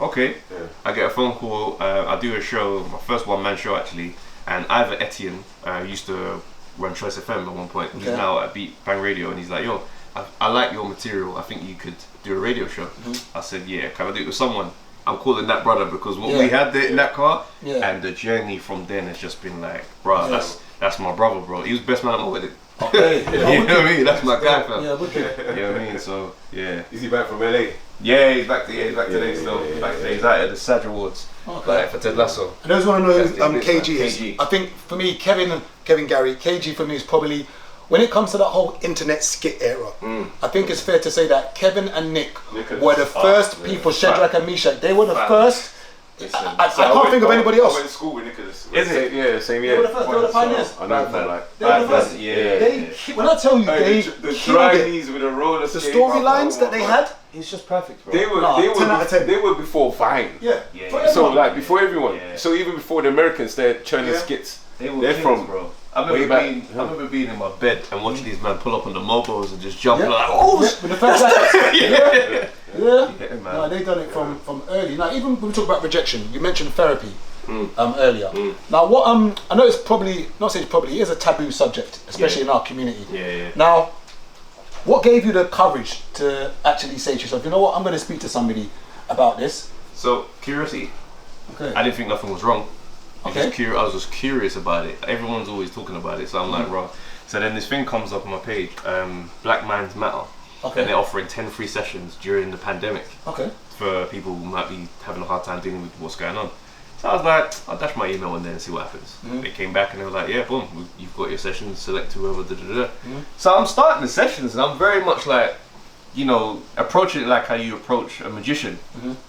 okay. I get a phone call, I do a show, my first one-man show actually, and Ivor Etienne, who used to run Choice FM at one point, he's now at Bang Radio, and he's like, yo, I like your material, I think you could do a radio show. I said, yeah, can I do it with someone? I'm calling that brother because what we had there in that car, and the journey from then has just been like, bruh, that's That's my brother, bro. He was best man at my wedding. Okay. You know what I mean? That's my guy, fam. Yeah, wicked. You know what I mean? So, yeah. Is he back from LA? Yeah, he's back today still. Yeah, back today. He's out at the Sag Awards. Okay. Like, for Ted Lasso. And those want to know who That's the KG is. KG. I think for me, Kevin Gary, KG for me is probably, when it comes to that whole internet skit era, I think it's fair to say that Kevin and Nick were the first people, Shadrach and Meshach, they were the first. I can't think of anybody else. I went to school with Nicholas. Is it? Yeah, same They year. were the first, they were the pioneers. I know from like. They were the first. Yeah. When I tell you, they the killed it. knees with the roller The skate. storylines that they had, It's just perfect, bro. They were, Nah, 10 out of 10. they were before Vine. yeah. Yeah, For yeah. So everyone. like before everyone. Yeah. So even before the Americans, they're churning Yeah. skits. They were They're kings, from bro. I way back. remember being in my bed and watching these men pull up on the mobos and just jump Yeah. like, oh, Yeah, with the first guy. yeah. Yeah, Yeah, man. no, they done it from early. Now, even when we talk about rejection, you mentioned therapy earlier. Now, what I know it's probably not saying it's probably, it is a taboo subject, especially in our community. Yeah. Now, what gave you the courage to actually say to yourself, you know what, I'm going to speak to somebody about this? So, curiosity. Okay. I didn't think nothing was wrong. Okay. I was just curious about it. Everyone's always talking about it, so I'm like, raw. So then this thing comes up on my page, Black Minds Matter. Okay. And they're offering 10 free sessions during the pandemic Okay. for people who might be having a hard time dealing with what's going on. So I was like, I'll dash my email in there and see what happens. They came back and they were like, yeah, boom, you've got your sessions, select whoever, So I'm starting the sessions and I'm very much like, you know, approaching it like how you approach a magician.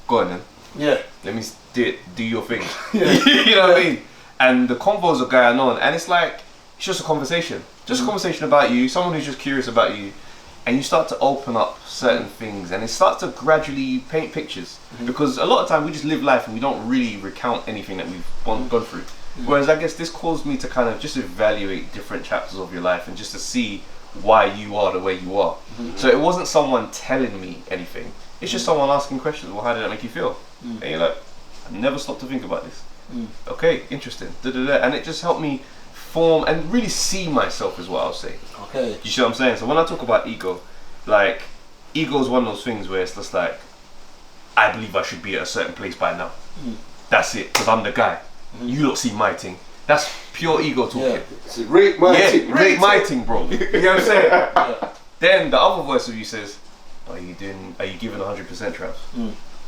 Go on then. Yeah. Let me do your thing. Yeah. You know what I mean? And the convos are going on, and it's like, it's just a conversation. Just a conversation about you, someone who's just curious about you, and you start to open up certain things, and it starts to gradually paint pictures. Because a lot of time we just live life and we don't really recount anything that we've gone through. Whereas I guess this caused me to kind of just evaluate different chapters of your life and just to see why you are the way you are. So it wasn't someone telling me anything. It's just someone asking questions. Well, how did that make you feel? And you're like, I never stopped to think about this. Okay, interesting. And it just helped me form and really see myself is what I'll say. Okay. You see what I'm saying? So when I talk about ego, like, ego is one of those things where it's just like, I believe I should be at a certain place by now. That's it, because I'm the guy. You don't see my thing. That's pure ego talking. Yeah. So rate my thing. Rate my thing, bro. You know what I'm saying? Then the other voice of you says, are you giving 100% Trav?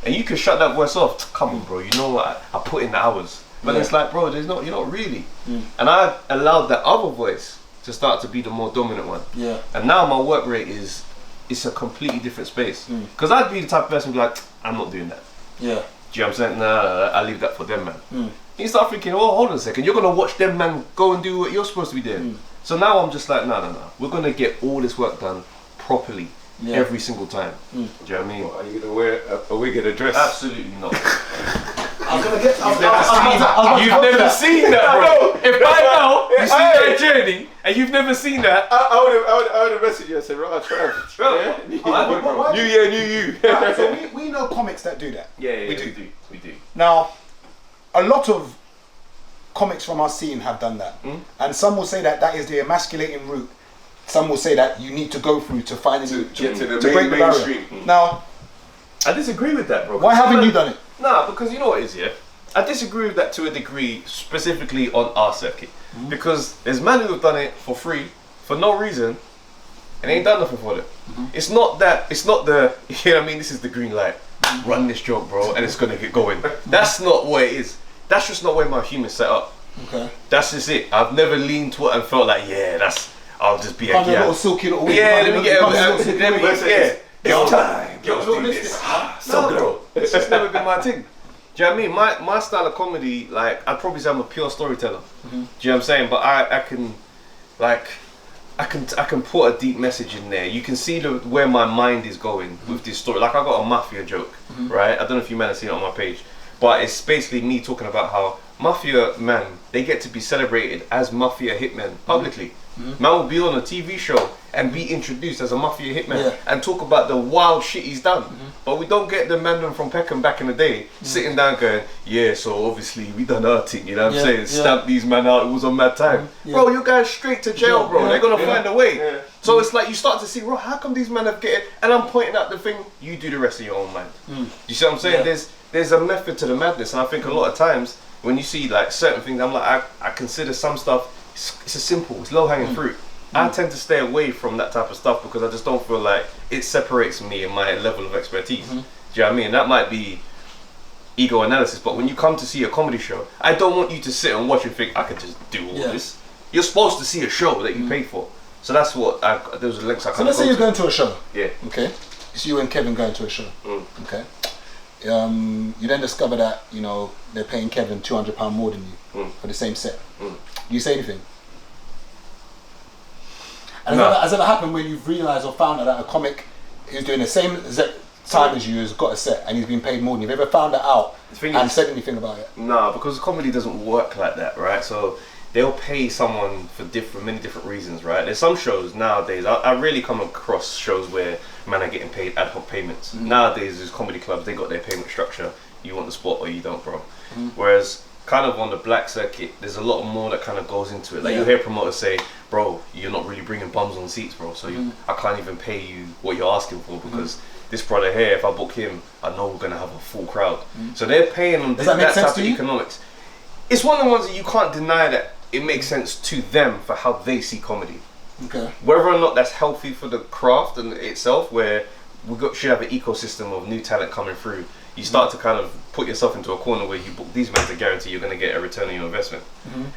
And you can shut that voice off. Come on, bro, you know what? I put in the hours. But it's like, bro, you're not really. And I allowed that other voice to start to be the more dominant one. Yeah. And now my work rate it's a completely different space. Because I'd be the type of person who'd be like, I'm not doing that. Yeah. Do you know what I'm saying? Nah, I leave that for them, man. You start thinking, oh, hold on a second, you're gonna watch them, man, go and do what you're supposed to be doing. So now I'm just like, no. We're gonna get all this work done properly every single time. Do you know what I mean? Are you gonna wear a wig and a dress? Absolutely not. I was gonna get. You've never seen that, bro. If by now you see that journey and you've never seen that, I would have messaged you and said, right, Trav. New year, new you. So we know comics that do that. Yeah, we do. We do. Now, a lot of comics from our scene have done that, and some will say that is the emasculating route. Some will say that you need to go through to finally get to the break the mainstream. barrier. Now, I disagree with that, bro. why haven't you done it? Nah, because you know what it is, yeah? I disagree with that to a degree, specifically on our circuit. Because there's men who have done it for free, for no reason, and ain't done nothing for them. It's not the, you know what I mean, this is the green light. Run this joke, bro, and it's gonna get going. That's not what it is. That's just not where my human's set up. Okay. That's just it. I've never leaned to it and felt like, I'll just be a Find a little silky little wig. yeah, Find let a me get little silky wig. It's time. Girls do this. So girl, it's just never been my thing. Do you know what I mean? My style of comedy, like, I'd probably say I'm a pure storyteller. Do you know what I'm saying? But I can put a deep message in there. You can see where my mind is going with this story. Like, I got a mafia joke, right? I don't know if you might have seen it on my page, but it's basically me talking about how mafia men, they get to be celebrated as mafia hitmen publicly. Man will be on a TV show and be introduced as a mafia hitman and talk about the wild shit he's done. But we don't get the man from Peckham back in the day sitting down going, so obviously we done our thing, you know what I'm saying? Stamp these men out, it was a mad time. Bro, you guys straight to jail, bro. They're gonna find a way. So it's like you start to see, bro, how come these men have get it? And I'm pointing out the thing, you do the rest of your own mind. You see what I'm saying? There's a method to the madness, and I think a lot of times when you see like certain things, I'm like, I consider some stuff it's a simple, it's low hanging fruit. I tend to stay away from that type of stuff because I just don't feel like it separates me and my level of expertise. Do you know what I mean? That might be ego analysis, but when you come to see a comedy show, I don't want you to sit and watch and think I could just do all this. You're supposed to see a show that you paid for. So that's what those are the links I kind of. So let's say you're going to a show. Yeah. Okay. It's you and Kevin going to a show. Okay. You then discover that they're paying Kevin £200 more than you for the same set. Do you say anything? And has it ever happened where you've realised or found out that a comic who's doing the same time as you has got a set and he's been paid more than you? Have you ever found that out and said anything about it? No, because comedy doesn't work like that, right? So they'll pay someone for many different reasons, right? There's some shows nowadays, I really come across shows where men are getting paid ad hoc payments. Nowadays, there's comedy clubs, they got their payment structure. You want the spot or you don't, bro. Whereas kind of on the black circuit, there's a lot more that kind of goes into it. Like you hear promoters say, bro, you're not really bringing bums on seats, bro. So I can't even pay you what you're asking for because this brother here, if I book him, I know we're gonna have a full crowd. So they're paying on that type of economics. It's one of the ones that you can't deny that it makes sense to them for how they see comedy. Okay. Whether or not that's healthy for the craft and itself, where should have an ecosystem of new talent coming through, you start to kind of put yourself into a corner where you book these men to guarantee you're going to get a return on your investment.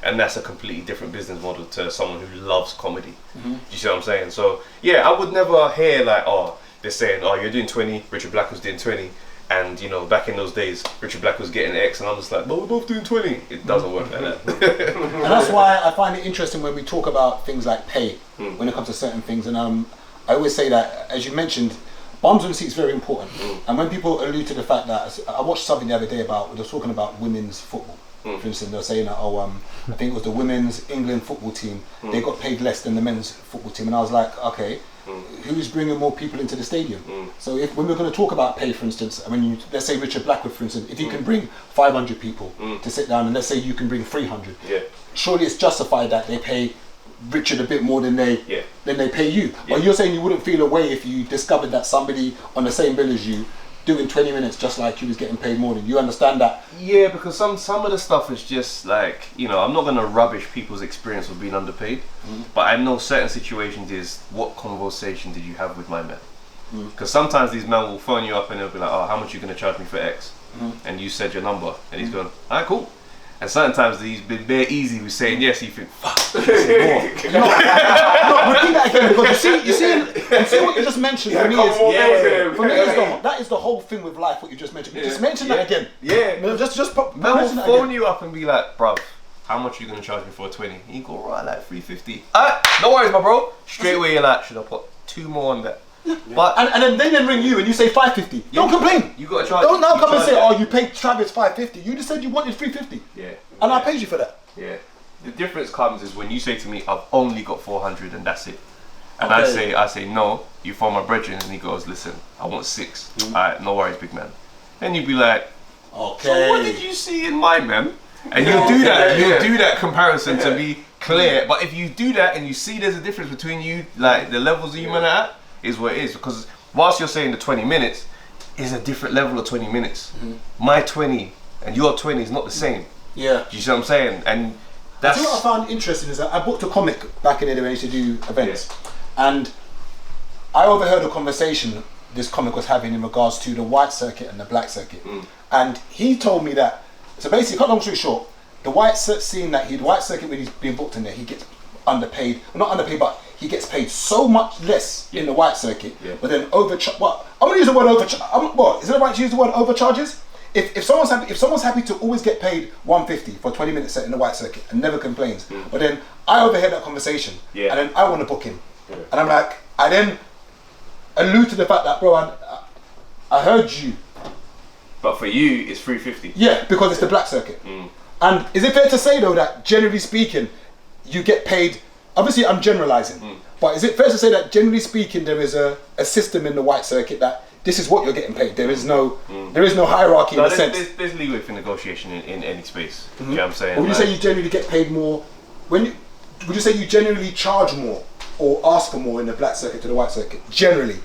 And that's a completely different business model to someone who loves comedy. Do you see what I'm saying? So yeah, I would never hear like, oh, they're saying, oh, you're doing 20, Richard Black was doing 20, and back in those days, Richard Black was getting X, and I'm just like, but we're both doing 20. It doesn't work like that. And that's why I find it interesting when we talk about things like pay, when it comes to certain things. And I always say that, as you mentioned, bums on seats is very important. And when people allude to the fact that, I watched something the other day about, they were talking about women's football. For instance, they were saying that, I think it was the women's England football team, they got paid less than the men's football team. And I was like, okay, who's bringing more people into the stadium? So when we're going to talk about pay, for instance, let's say Richard Blackwood, for instance, if you can bring 500 people to sit down, and let's say you can bring 300, surely it's justified that they pay Richard a bit more than they pay you. But you're saying you wouldn't feel a way if you discovered that somebody on the same bill as you doing 20 minutes just like you was getting paid more than you. Understand that? Yeah, because some of the stuff is just like, I'm not going to rubbish people's experience of being underpaid, but I know certain situations is, what conversation did you have with my man? Because sometimes these men will phone you up and they'll be like, oh, how much are you going to charge me for X? And you said your number, and he's going, alright, cool. And sometimes he's been very easy with saying yes, you think, fuck, more. Repeat that again, because you see what you just mentioned. For me, that is the whole thing with life. What you just mentioned. Just mention that again. Yeah. Just man will phone you up and be like, bruv, how much are you gonna charge me for a 20? And you go, right, like 350. No worries, my bro. Straight away you're like, should I put 2 more on that? But and then they ring you and you say 550. Don't complain. You got to charge. Don't now come and say, oh, you paid Travis 550. You just said you wanted 350. Yeah. And I paid you for that. Yeah. The difference comes is when you say to me, I've only got 400 and that's it. And I say no. You phone my brethren and he goes, listen, I want 6. Alright, no worries, big man. Then you'd be like, okay. So what did you see in my man? And you'll do that. You'll do that comparison to be clear. But if you do that and you see there's a difference between you, like the levels that you man are at, is what it is. Because whilst you're saying the 20 minutes is a different level of 20 minutes. My 20 and your 20 is not the same. Yeah. Do you see what I'm saying? And that's what I found interesting is that I booked a comic back in the day when I used to do events, and I overheard a conversation this comic was having in regards to the white circuit and the black circuit, and he told me that, so basically, cut long story short, the white circuit when he's being booked in there, he gets underpaid, well, not underpaid, but he gets paid so much less in the white circuit, but then I'm gonna use the word overcharge. Is it right to use the word overcharges? If someone's happy to always get paid 150 for a 20-minute set in the white circuit and never complains, but then I overheard that conversation, and then I want to book him, and I'm like, I then allude to the fact that, bro, I heard you, but for you it's 350. Yeah, because it's the black circuit. And is it fair to say though that generally speaking, you get paid? Obviously, I'm generalizing, but is it fair to say that generally speaking, there is a system in the white circuit that this is what you're getting paid? There is no hierarchy in a sense. There's leeway for negotiation in any space. You know what I'm saying? Or would you say you generally get paid more? Would you say you generally charge more or ask for more in the black circuit to the white circuit? Generally.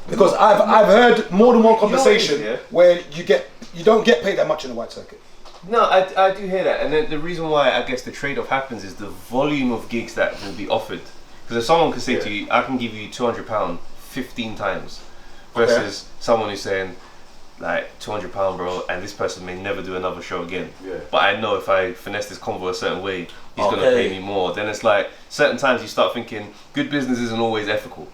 Because I've heard more than one conversation where you don't get paid that much in the white circuit. No, I do hear that, and then the reason why I guess the trade-off happens is the volume of gigs that will be offered. Because if someone can say to you, I can give you £200 15 times, versus someone who's saying like £200, bro, and this person may never do another show again. Yeah. But I know if I finesse this convo a certain way, he's gonna pay me more. Then it's like certain times you start thinking good business isn't always ethical.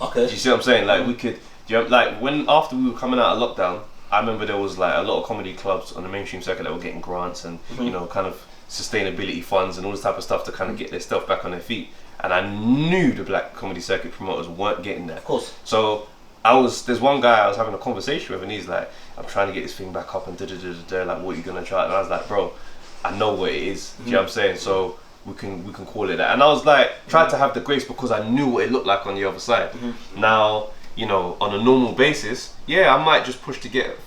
Okay. Do you see what I'm saying? Like we could, like when after we were coming out of lockdown, I remember there was like a lot of comedy clubs on the mainstream circuit that were getting grants and you know kind of sustainability funds and all this type of stuff to kind of get their stuff back on their feet. And I knew the black comedy circuit promoters weren't getting there. Of course. So there's one guy I was having a conversation with, and he's like, I'm trying to get this thing back up and like, what are you gonna try? And I was like, bro, I know what it is. Do you know what I'm saying? So we can call it that. And I was like, tried to have the grace because I knew what it looked like on the other side. Now, you know, on a normal basis, yeah, I might just push to get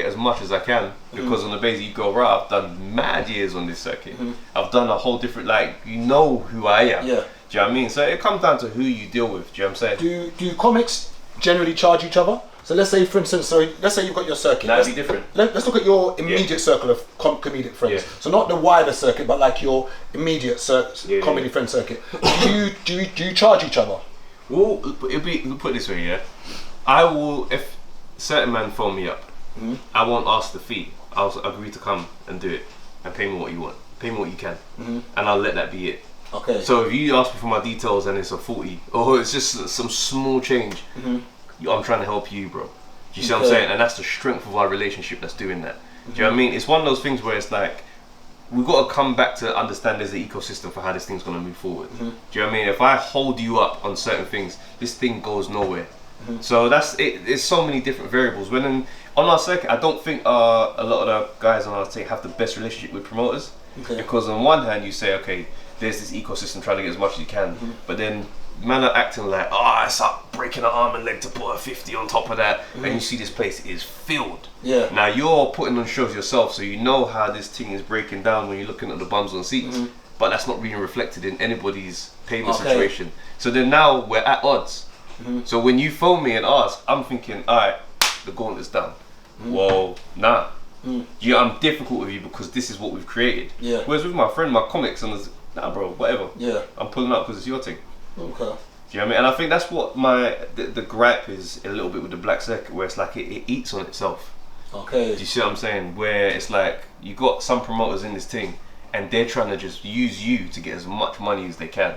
as much as I can because on the basis you go, right, I've done mad years on this circuit. I've done a whole different, like, you know who I am. Yeah. Do you know what I mean? So it comes down to who you deal with. Do you know what I'm saying? Do comics generally charge each other? So let's say, for instance, let's say you've got your circuit. That'd be different. Let's look at your immediate circle of comedic friends. Yeah. So not the wider circuit, but like your immediate comedy friend circuit. Do you charge each other? Well, we'll put it this way, yeah. I will, if certain man phone me up, I won't ask the fee. I'll agree to come and do it and pay me what you want. Pay me what you can, and I'll let that be it. Okay. So if you ask me for my details and it's a 40, or it's just some small change, I'm trying to help you, bro. Do you see what I'm saying? And that's the strength of our relationship that's doing that. Do you know what I mean? It's one of those things where it's like, we've got to come back to understand there's an ecosystem for how this thing's going to move forward. Do you know what I mean? If I hold you up on certain things, this thing goes nowhere. So that's it. There's so many different variables. On our circuit, I don't think a lot of the guys on our team have the best relationship with promoters. Because on one hand, you say, okay, there's this ecosystem, trying to get as much as you can, but then man are acting like, oh, it's up breaking an arm and leg to put a 50 on top of that, and you see this place is filled. Yeah. Now you're putting on shows yourself, so you know how this thing is breaking down when you're looking at the bums on seats, but that's not being reflected in anybody's payment situation. So then now we're at odds. So when you phone me and ask, I'm thinking, all right, the gauntlet's down. Well, nah. I'm difficult with you because this is what we've created. Yeah. Whereas with my friend, my comics, and nah, bro, whatever. Yeah. I'm pulling up because it's your thing. Okay. Do you know what I mean? And I think that's what the gripe is a little bit with the black circuit, where it's like it eats on itself. Okay. Do you see what I'm saying? Where it's like you got some promoters in this thing, and they're trying to just use you to get as much money as they can.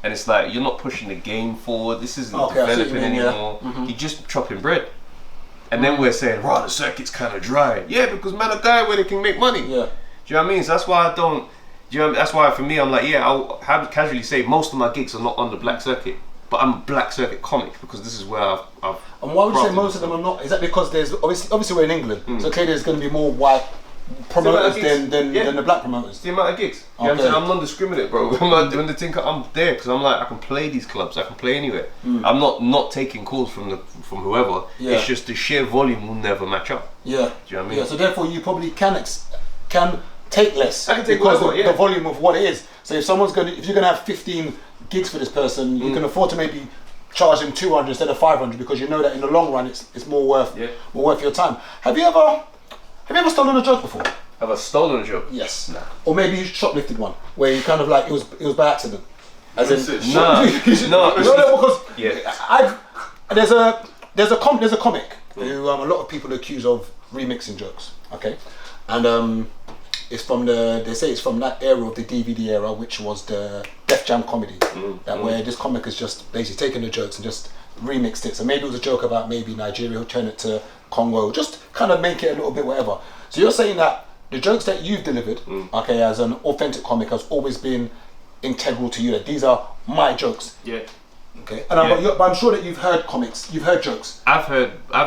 And it's like, you're not pushing the game forward. This isn't developing anymore. You're just chopping bread. And then we're saying, right, the circuit's kind of dry. Yeah, because man, a guy where they can make money. Yeah. Do you know what I mean? So that's why that's why for me, I'm like, yeah, I'll casually say most of my gigs are not on the black circuit, but I'm a black circuit comic because this is where I've And why would you say most of them are not? Is that because there's obviously we're in England, so clearly there's going to be more white promoters than the black promoters? The amount of gigs. You know what I'm saying? I'm non-discriminate, bro. When they think I'm there, because I'm like, I can play these clubs, I can play anywhere. I'm not taking calls from whoever. Yeah. It's just the sheer volume will never match up. Yeah. Do you know what I mean? Yeah. So therefore, you probably can take less. I can take because whatever, the volume of what it is. So if you're gonna have 15 gigs for this person, you can afford to maybe charge them 200 instead of 500 because you know that in the long run it's more worth your time. Have you ever stolen a joke before? Have I stolen a joke? Yes. Nah. Or maybe you shoplifted one where you kind of like it was by accident. As in no, because there's a comic who a lot of people accuse of remixing jokes. Okay, and it's from they say it's from that era of the DVD era, which was the Def Jam comedy, where this comic has just basically taken the jokes and just remixed it. So maybe it was a joke about maybe Nigeria, he'll turn it to Congo, just kind of make it a little bit whatever. So you're saying that the jokes that you've delivered, okay, as an authentic comic, has always been integral to you. That these are my jokes. Yeah. Okay. And but I'm sure that you've heard comics, you've heard jokes. I've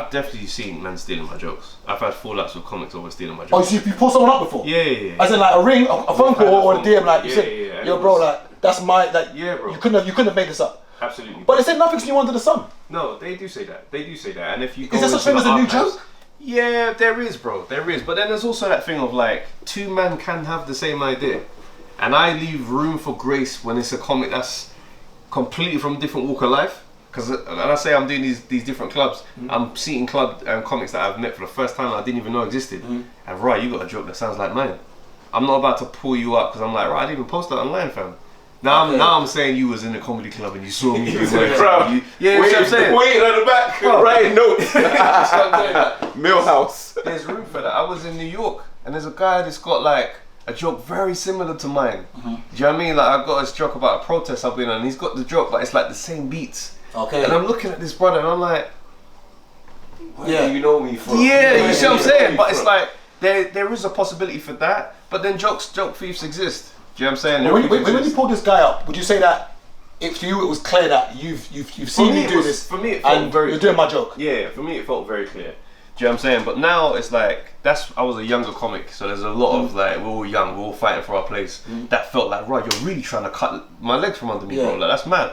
definitely seen men stealing my jokes. I've had fallouts with comics over stealing my jokes. Oh, so you pulled someone up before? Yeah. As in like a ring, a phone call, or a DM, like you said, yo, bro, like that's my, like, yeah, bro. You couldn't have made this up. Absolutely. But they said nothing's new under the sun. No, they do say that. And if you go is there such thing as a new joke? Yeah, there is, bro. There is. But then there's also that thing of like, two men can have the same idea, and I leave room for grace when it's a comic that's completely from a different walk of life. Because when I say I'm doing these different clubs, I'm seeing club comics that I've met for the first time that I didn't even know existed. And right, you got a joke that sounds like mine. I'm not about to pull you up because I'm like, right, I didn't even post that online, fam. Now I'm saying you was in a comedy club and you saw me. Waiting Waiting on the back, writing notes. Millhouse. There's room for that. I was in New York and there's a guy that's got like a joke very similar to mine. Do you know what I mean? Like I got this joke about a protest I've been on and he's got the joke but it's like the same beats. Okay. And I'm looking at this brother and I'm like, where do you know me from? Yeah, you see what I'm saying? But it's like there is a possibility for that, but then joke thieves exist. Do you know what I'm saying? When you pulled this guy up, would you say that if to you it was clear that you've seen me do this? For me, it felt very you're doing my joke. Yeah, for me it felt very clear. Do you know what I'm saying? But now it's like I was a younger comic, so there's a lot of like we're all young, we're all fighting for our place. That felt like right, you're really trying to cut my legs from under me, bro. Like that's mad.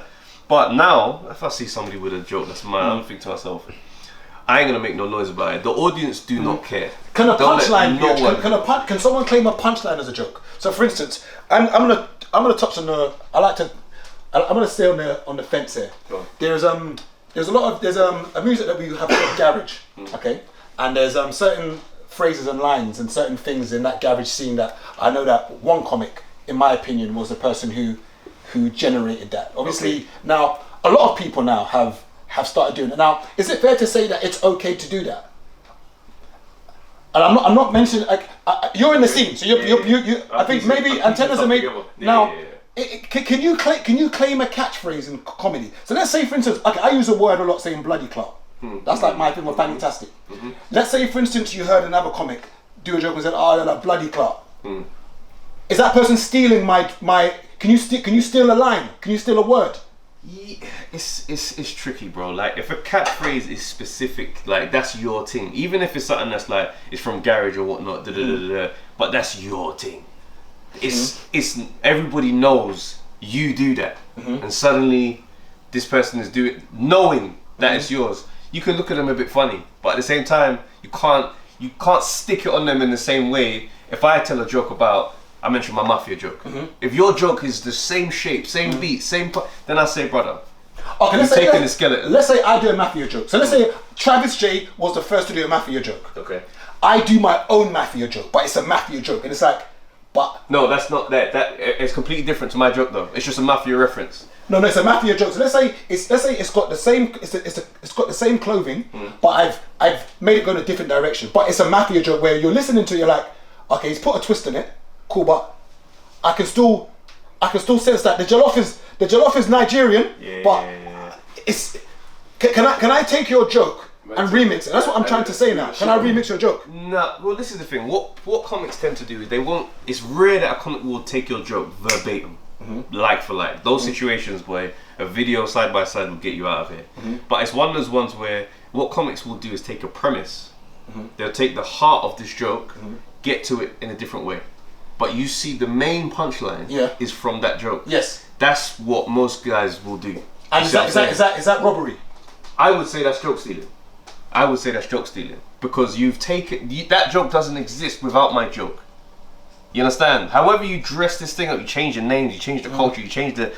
But now, if I see somebody with a joke that's mine, I'm thinking to myself, I ain't gonna make no noise about it. The audience do not care. Can a punchline? Can someone claim a punchline as a joke? So, for instance, I'm gonna touch on the. I'm gonna stay on the fence here. Sure. There's a music that we have called garage, okay, and there's certain phrases and lines and certain things in that garage scene that I know that one comic, in my opinion, was the person who generated that. Obviously, now a lot of people now have started doing it. Now, is it fair to say that it's okay to do that? And I'm not mentioning like you're in the scene, so you. I think maybe antennas are made now. Can you claim a catchphrase in comedy? So let's say, for instance, okay, I use a word a lot, saying bloody clot. That's like my thing with fantastic. Let's say, for instance, you heard another comic do a joke and said, "Oh, they're like bloody clot." Is that person stealing my? Can you steal a line? Can you steal a word? It's tricky, bro. Like if a catchphrase is specific, like that's your thing. Even if it's something that's like it's from garage or whatnot, but that's your thing. It's everybody knows you do that, and suddenly this person is doing knowing that it's yours. You can look at them a bit funny, but at the same time, you can't stick it on them in the same way. If I tell a joke about, I mentioned my mafia joke. If your joke is the same shape, same beat, then I say, brother, okay, you're taking the skeleton. Let's say I do a mafia joke. So let's say Travis J was the first to do a mafia joke. Okay. I do my own mafia joke, but it's a mafia joke, and it's like, but no, that's not that. That it's completely different to my joke though. It's just a mafia reference. No, it's a mafia joke. So let's say it's got the same it's got the same clothing, but I've made it go in a different direction. But it's a mafia joke where you're listening to it, you're like, okay, he's put a twist in it. Cool, but I can still sense that the jollof is Nigerian, but it's can I take your joke and remix it? That's what I'm trying to say now. Can I remix your joke? No. Well, this is the thing. What comics tend to do is they won't. It's rare that a comic will take your joke verbatim, like for like. Those situations where a video side by side will get you out of it. But it's one of those ones where what comics will do is take a premise. They'll take the heart of this joke, get to it in a different way. But you see the main punchline is from that joke. Yes. That's what most guys will do. And is that robbery? I would say that's joke stealing. Because you've taken that joke doesn't exist without my joke. You understand? However you dress this thing up, you change the names, you change the culture, you change the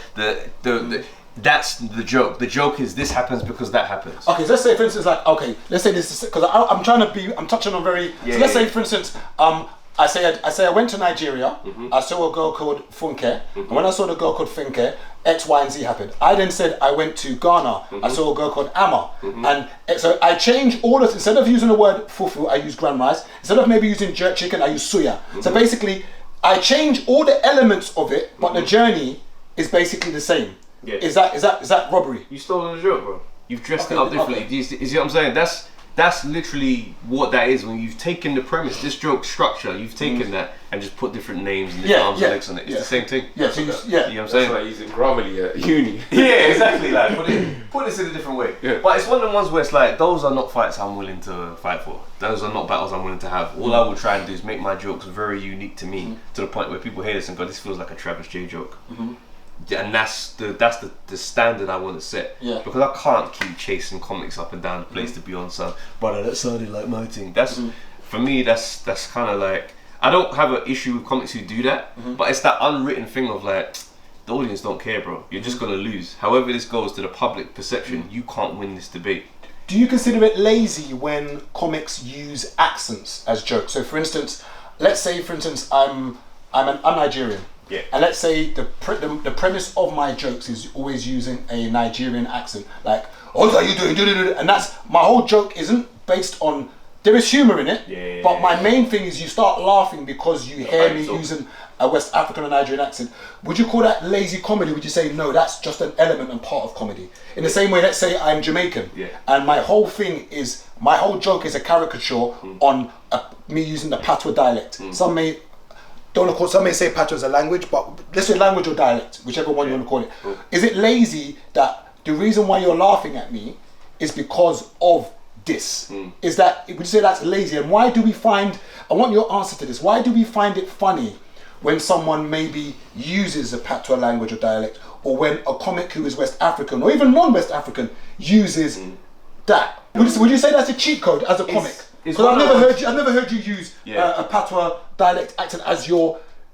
that's the joke. The joke is this happens because that happens. Okay, so let's say for instance let's say this is because I'm touching on very let's say for instance I say I went to Nigeria. I saw a girl called Funke, and when I saw the girl called Funke, X, Y, and Z happened. I then said I went to Ghana. I saw a girl called Amma, and so I changed all this. Instead of using the word fufu, I use gram rice. Instead of maybe using jerk chicken, I use suya. So basically, I change all the elements of it, but the journey is basically the same. Yeah. Is that robbery? You stole the joke, bro. You've dressed it up differently. Okay. You see what I'm saying? That's literally what that is. When you've taken the premise, this joke structure, you've taken that and just put different names and different arms and legs on it. It's the same thing. Yeah, so you know what I'm saying? That's why using Grammarly at uni. Yeah, exactly. Like put this in a different way. Yeah. But it's one of the ones where it's like those are not fights I'm willing to fight for. Those are not battles I'm willing to have. All I will try and do is make my jokes very unique to me, to the point where people hear this and go, "This feels like a Travis J joke." And that's the standard I want to set. Yeah. Because I can't keep chasing comics up and down the place to be on some. But that sounded like my thing. That's for me. That's kind of like I don't have an issue with comics who do that. But it's that unwritten thing of like the audience don't care, bro. You're just gonna lose. However this goes to the public perception, you can't win this debate. Do you consider it lazy when comics use accents as jokes? So, for instance, let's say, I'm Nigerian. Yeah. And let's say the premise of my jokes is always using a Nigerian accent, like, "Oh, what are you doing?" And that's my whole joke. Isn't based on. There is humor in it, but my main thing is you start laughing because you hear me using a West African or Nigerian accent. Would you call that lazy comedy? Would you say no, that's just an element and part of comedy? In the same way, let's say I'm Jamaican, and my whole joke is a caricature on me using the patois dialect. Some may say patois as a language, but let's say language or dialect, whichever one you want to call it. Is it lazy that the reason why you're laughing at me is because of this? Is that, would you say that's lazy? And why do we find, I want your answer to this, why do we find it funny when someone maybe uses a patois language or dialect, or when a comic who is West African or even non-West African uses that? Would you say that's a cheat code as a comic? Because I've never heard you use a patois dialect accent as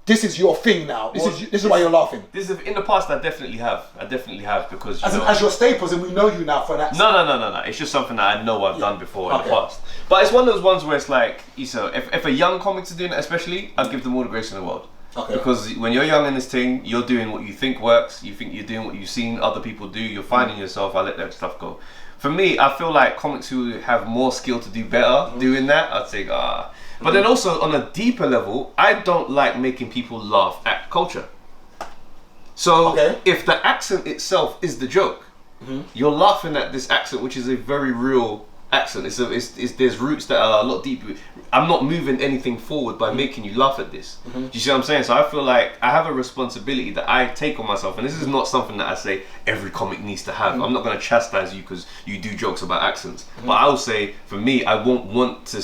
this is your thing now. This is why you're laughing. In the past, I definitely have because as your staples, and we know you now for an accent. No. It's just something that I know I've done before in the past. But it's one of those ones where it's like, Issa, if a young comic's doing it, especially, I'd give them all the grace in the world. Okay. Because when you're young in this thing, you're doing what you think works. You think you're doing what you've seen other people do. You're finding yourself. I let that stuff go. For me, I feel like comics who have more skill to do better doing that, I'd say But then also on a deeper level, I don't like making people laugh at culture. So if the accent itself is the joke, you're laughing at this accent, which is a very real accent. There's roots that are a lot deeper. I'm not moving anything forward by making you laugh at this. Do you see what I'm saying? So I feel like I have a responsibility that I take on myself, and this is not something that I say every comic needs to have. I'm not going to chastise you because you do jokes about accents, but I will say, for me, I won't want to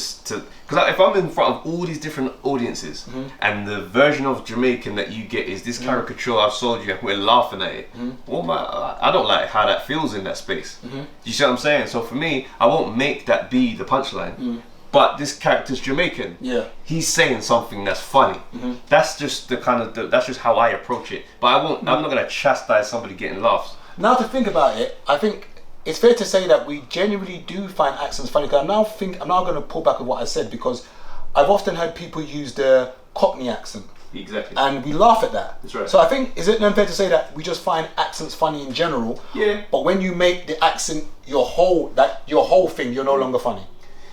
because if I'm in front of all these different audiences and the version of Jamaican that you get is this caricature I've sold you and we're laughing at it, I don't like how that feels in that space. Do you see what I'm saying? So for me, I won't make that be the punchline. But this character's Jamaican. Yeah. He's saying something that's funny. That's just that's just how I approach it. But I'm not gonna chastise somebody getting laughs. Now to think about it, I think it's fair to say that we genuinely do find accents funny. Because I'm now going to pull back on what I said, because I've often heard people use the Cockney accent. Exactly. And we laugh at that. That's right. So I think, is it then fair to say that we just find accents funny in general? Yeah. But when you make the accent your whole thing, you're no longer funny.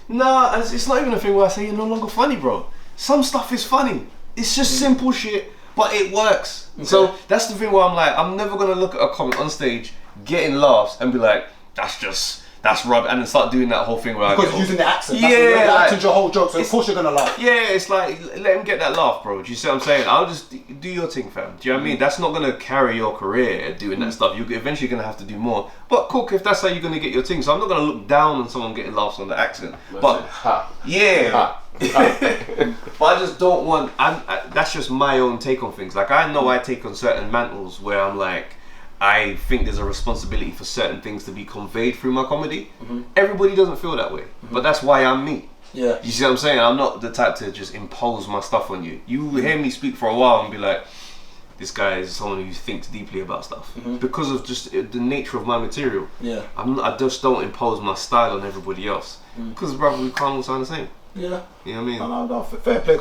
Nah, it's not even a thing where I say you're no longer funny, bro. Some stuff is funny. It's just simple shit, but it works. Okay. So that's the thing where I'm like, I'm never gonna look at a comic on stage getting laughs and be like, that's rubbish, and then start doing that whole thing where because you're using the accent. The accent's your whole joke, so of course you're gonna laugh. Yeah, it's like, let him get that laugh, bro. Do you see what I'm saying? I'll just do your thing, fam. Do you know what I mean? That's not gonna carry your career doing that stuff. You're eventually gonna have to do more. But cool, if that's how you're gonna get your thing. So I'm not gonna look down on someone getting laughs on the accent. But yeah. But I just don't want. That's just my own take on things. Like, I know I take on certain mantles where I'm like, I think there's a responsibility for certain things to be conveyed through my comedy. Everybody doesn't feel that way, but that's why I'm me. Yeah. You see what I'm saying? I'm not the type to just impose my stuff on you. You hear me speak for a while and be like, this guy is someone who thinks deeply about stuff because of just the nature of my material. Yeah. I just don't impose my style on everybody else because, brother, we can't all sound the same. Yeah. You know what I mean? No, fair play.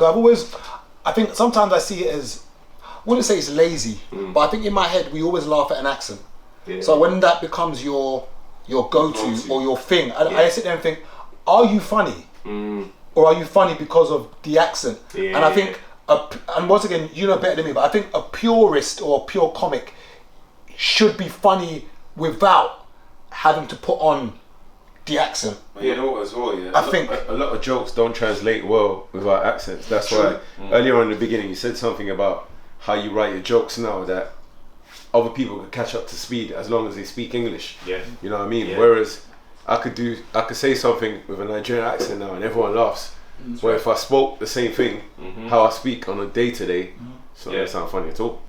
I think sometimes I see it as, I wouldn't say it's lazy, but I think in my head we always laugh at an accent. Yeah. So when that becomes your go-to or your thing, I sit there and think, are you funny? Or are you funny because of the accent? Yeah. And I think, and once again, you know better than me, but I think a purist or a pure comic should be funny without having to put on the accent. You know what, as well, I think a lot of jokes don't translate well without accents. That's why earlier on in the beginning you said something about how you write your jokes now that other people could catch up to speed as long as they speak English. Yeah. You know what I mean? Yeah. Whereas I could say something with a Nigerian accent now and everyone laughs. Where if I spoke the same thing, how I speak on a day-to-day, so it doesn't sound funny at all.